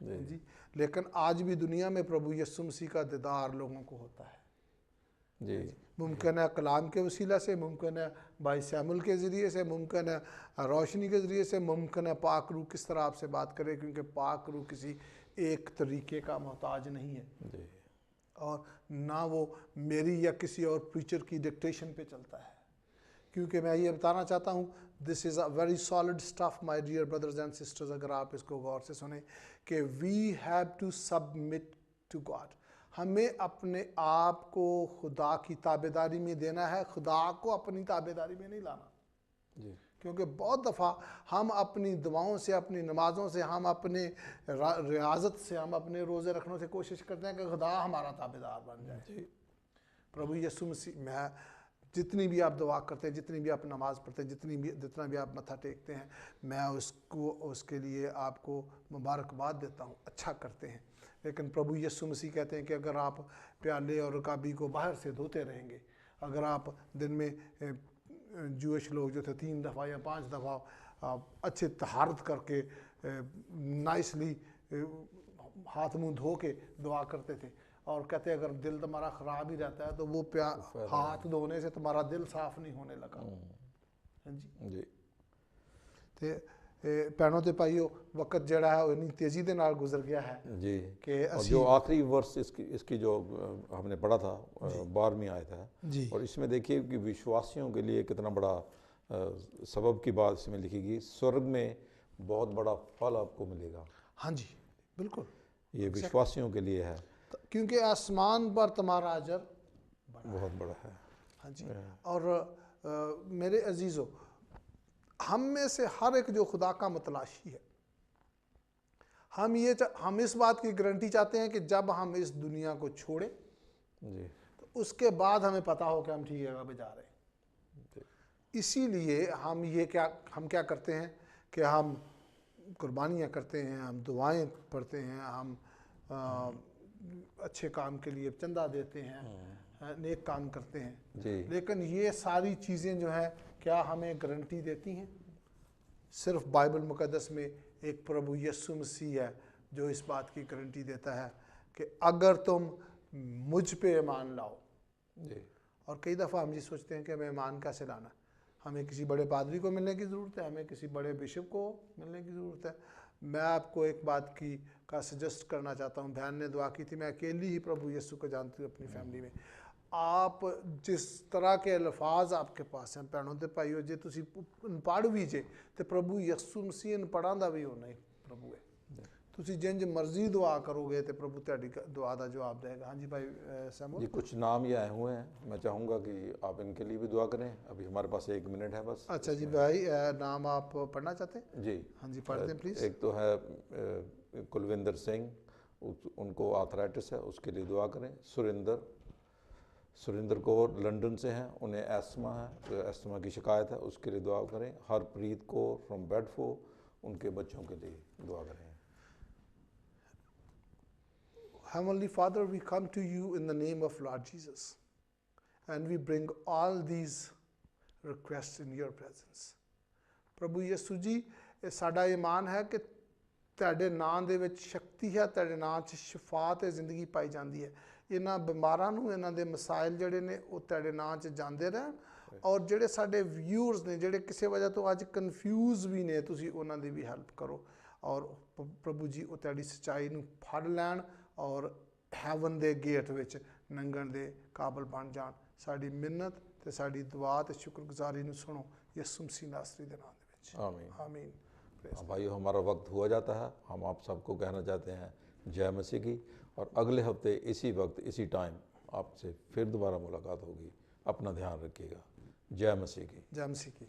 जी। लेकिन आज भी दुनिया में प्रभु यीशु मसीह का दीदार लोगों को होता है जी। मुमकिन है कलाम के वसीला से, मुमकिन है भाई सैमुअल के ज़रिए से, मुमकिन है रोशनी के ज़रिए से, मुमकिन है पाक रूह किस तरह आपसे बात करे, क्योंकि पाक रूह किसी एक तरीके का मोहताज नहीं है जी। और ना वो मेरी या किसी और प्रीचर की डिक्टेशन पे चलता है। क्योंकि मैं ये बताना चाहता हूँ this is a very solid stuff my dear brothers and sisters. अगर आप इसको गौर से सुने कि we have to submit to God, हमें अपने आप को खुदा की ताबेदारी में देना है, खुदा को अपनी ताबेदारी में नहीं लाना जी। क्योंकि बहुत दफ़ा हम अपनी दुआओं से, अपनी नमाज़ों से, हम अपने रियाजत से, हम अपने रोज़े रखने से कोशिश करते हैं कि खुदा हमारा ताबेदार बन जाए। प्रभु यीशु मसीह, मैं जितनी भी आप दुआ करते हैं, जितनी भी आप नमाज़ पढ़ते हैं, जितना भी आप मत्था टेकते हैं, मैं उसके लिए आपको मुबारकबाद देता हूँ, अच्छा करते हैं। लेकिन प्रभु यीशु मसीह कहते हैं कि अगर आप प्याले और रकाबी को बाहर से धोते रहेंगे, अगर आप दिन में जूश लोग जो थे 3 दफ़ा या 5 दफ़ा अच्छे तहारत करके नाइसली हाथ मुंह धो के दुआ करते थे, और कहते अगर दिल तुम्हारा ख़राब ही रहता है तो वो हाथ धोने से तुम्हारा दिल साफ़ नहीं होने लगा जी जी। ते भैनों ते भाइयों वक्त जड़ा है इतनी तेज़ी के नाल गुजर गया है जी कि और जो आखिरी वर्ष इसकी जो हमने पढ़ा था 12वीं आयत है जी। और इसमें देखिए कि विश्वासियों के लिए कितना बड़ा सबब की बात इसमें लिखी गई, स्वर्ग में बहुत बड़ा फल आपको मिलेगा। हाँ जी बिल्कुल, ये विश्वासियों के लिए है क्योंकि आसमान पर तुम्हारा अजर बहुत बड़ा है। हाँ जी। और मेरे अजीज़ों, हम में से हर एक जो खुदा का मतलाशी है, हम इस बात की गारंटी चाहते हैं कि जब हम इस दुनिया को छोड़ें जी तो उसके बाद हमें पता हो कि हम ठीक जगह पे जा रहे हैं। इसीलिए हम क्या करते हैं कि हम कुर्बानियाँ करते हैं, हम दुआएं पढ़ते हैं, हम अच्छे काम के लिए चंदा देते हैं, नेक काम करते हैं जी। लेकिन ये सारी चीज़ें जो हैं क्या हमें गारंटी देती हैं? सिर्फ बाइबल मुक़द्दस में एक प्रभु यीशु मसीह है जो इस बात की गारंटी देता है कि अगर तुम मुझ पे ईमान लाओ जी। और कई दफ़ा हम ये सोचते हैं कि हमें ईमान कैसे लाना, हमें किसी बड़े पादरी को मिलने की ज़रूरत है, हमें किसी बड़े बिशप को मिलने की ज़रूरत है, मैं आपको एक बात की का सजेस्ट करना चाहता हूँ, बहन ने दुआ की थी, मैं अकेली ही प्रभु यीशु को जानती हूँ अपनी फैमिली में। आप जिस तरह के अल्फाज आपके पास हैं भैनों ते भाईओ, जे तुसी पढ़ भी जे तो प्रभु यीशु मसीह अनपढ़ां दा भी होना ही प्रभु है। तुसी जिंज मर्जी दुआ करोगे तो प्रभु तेरी दुआ का जवाब देगा। हाँ जी भाई सैमुअल जी, कुछ नाम ये आए हुए हैं, मैं चाहूँगा कि आप इनके लिए भी दुआ करें। अभी हमारे पास 1 मिनट है बस। अच्छा जी भाई, नाम आप पढ़ना चाहते हैं? जी हाँ जी पढ़ दें प्लीज़। एक तो है कुलविंदर सिंह, उनको आर्थराइटिस है, उसके लिए दुआ करें। सुरेंद्र कौर लंदन से हैं, उन्हें एस्मा है, तो एस्मा की शिकायत है, उसके लिए दुआ करें। हरप्रीत कौर फ्रॉम बेडफोर्ड, उनके बच्चों के लिए दुआ करें। Heavenly Father, we come to you in the name of Lord Jesus, and we bring all these requests in your presence. ਪ੍ਰਭੂ ਯਿਸੂ ਜੀ, ਇਹ ਸਾਡਾ ਈਮਾਨ ਹੈ ਕਿ ਤੁਹਾਡੇ ਨਾਂ ਦੇ ਵਿੱਚ ਸ਼ਕਤੀ ਹੈ, ਤੁਹਾਡੇ ਨਾਂ 'ਚ ਸ਼ਿਫਾ ਤੇ ਜ਼ਿੰਦਗੀ ਪਾਈ ਜਾਂਦੀ ਹੈ। ਇਹਨਾਂ ਬਿਮਾਰਾਂ ਨੂੰ, ਇਹਨਾਂ ਦੇ ਮਸਾਇਲ ਜਿਹੜੇ ਨੇ ਉਹ ਤੁਹਾਡੇ ਨਾਂ 'ਚ ਜਾਂਦੇ ਰਹਿਣ, ਔਰ ਜਿਹੜੇ ਸਾਡੇ ਵਿਊਅਰਸ ਨੇ ਜਿਹੜੇ ਕਿਸੇ ਵਜ੍ਹਾ ਤੋਂ ਅੱਜ ਕਨਫਿਊਜ਼ ਵੀ ਨੇ, ਤੁਸੀਂ ਉਹਨਾਂ ਦੀ ਵੀ ਹੈਲਪ ਕਰੋ, ਔਰ ਪ੍ਰਭੂ ਜੀ ਉਹ ਤੁਹਾਡੀ ਸੱਚਾਈ ਨੂੰ ਫੜ ਲੈਣ ਔਰ ਹੈਵਨ ਦੇ ਗੇਟ ਵਿੱਚ ਲੰਘਣ ਦੇ ਕਾਬਲ ਬਣ ਜਾਣ। ਸਾਡੀ ਮਿੰਨਤ ਤੇ ਸਾਡੀ ਦੁਆ ਤੇ ਸ਼ੁਕਰਗੁਜ਼ਾਰੀ ਨੂੰ ਸੁਣੋ ਯਿਸੂ ਮਸੀਹ ਨਾਸਰੀ ਦੇ ਨਾਮ ਦੇ ਵਿੱਚ, आमीन। आमीन। भाइयों, हमारा वक्त हुआ जाता है। हम आप सबको कहना चाहते हैं जय मसीह की, और अगले हफ्ते इसी वक्त इसी टाइम आपसे फिर दोबारा मुलाकात होगी। अपना ध्यान रखिएगा। जय मसीह की। जय मसीह की।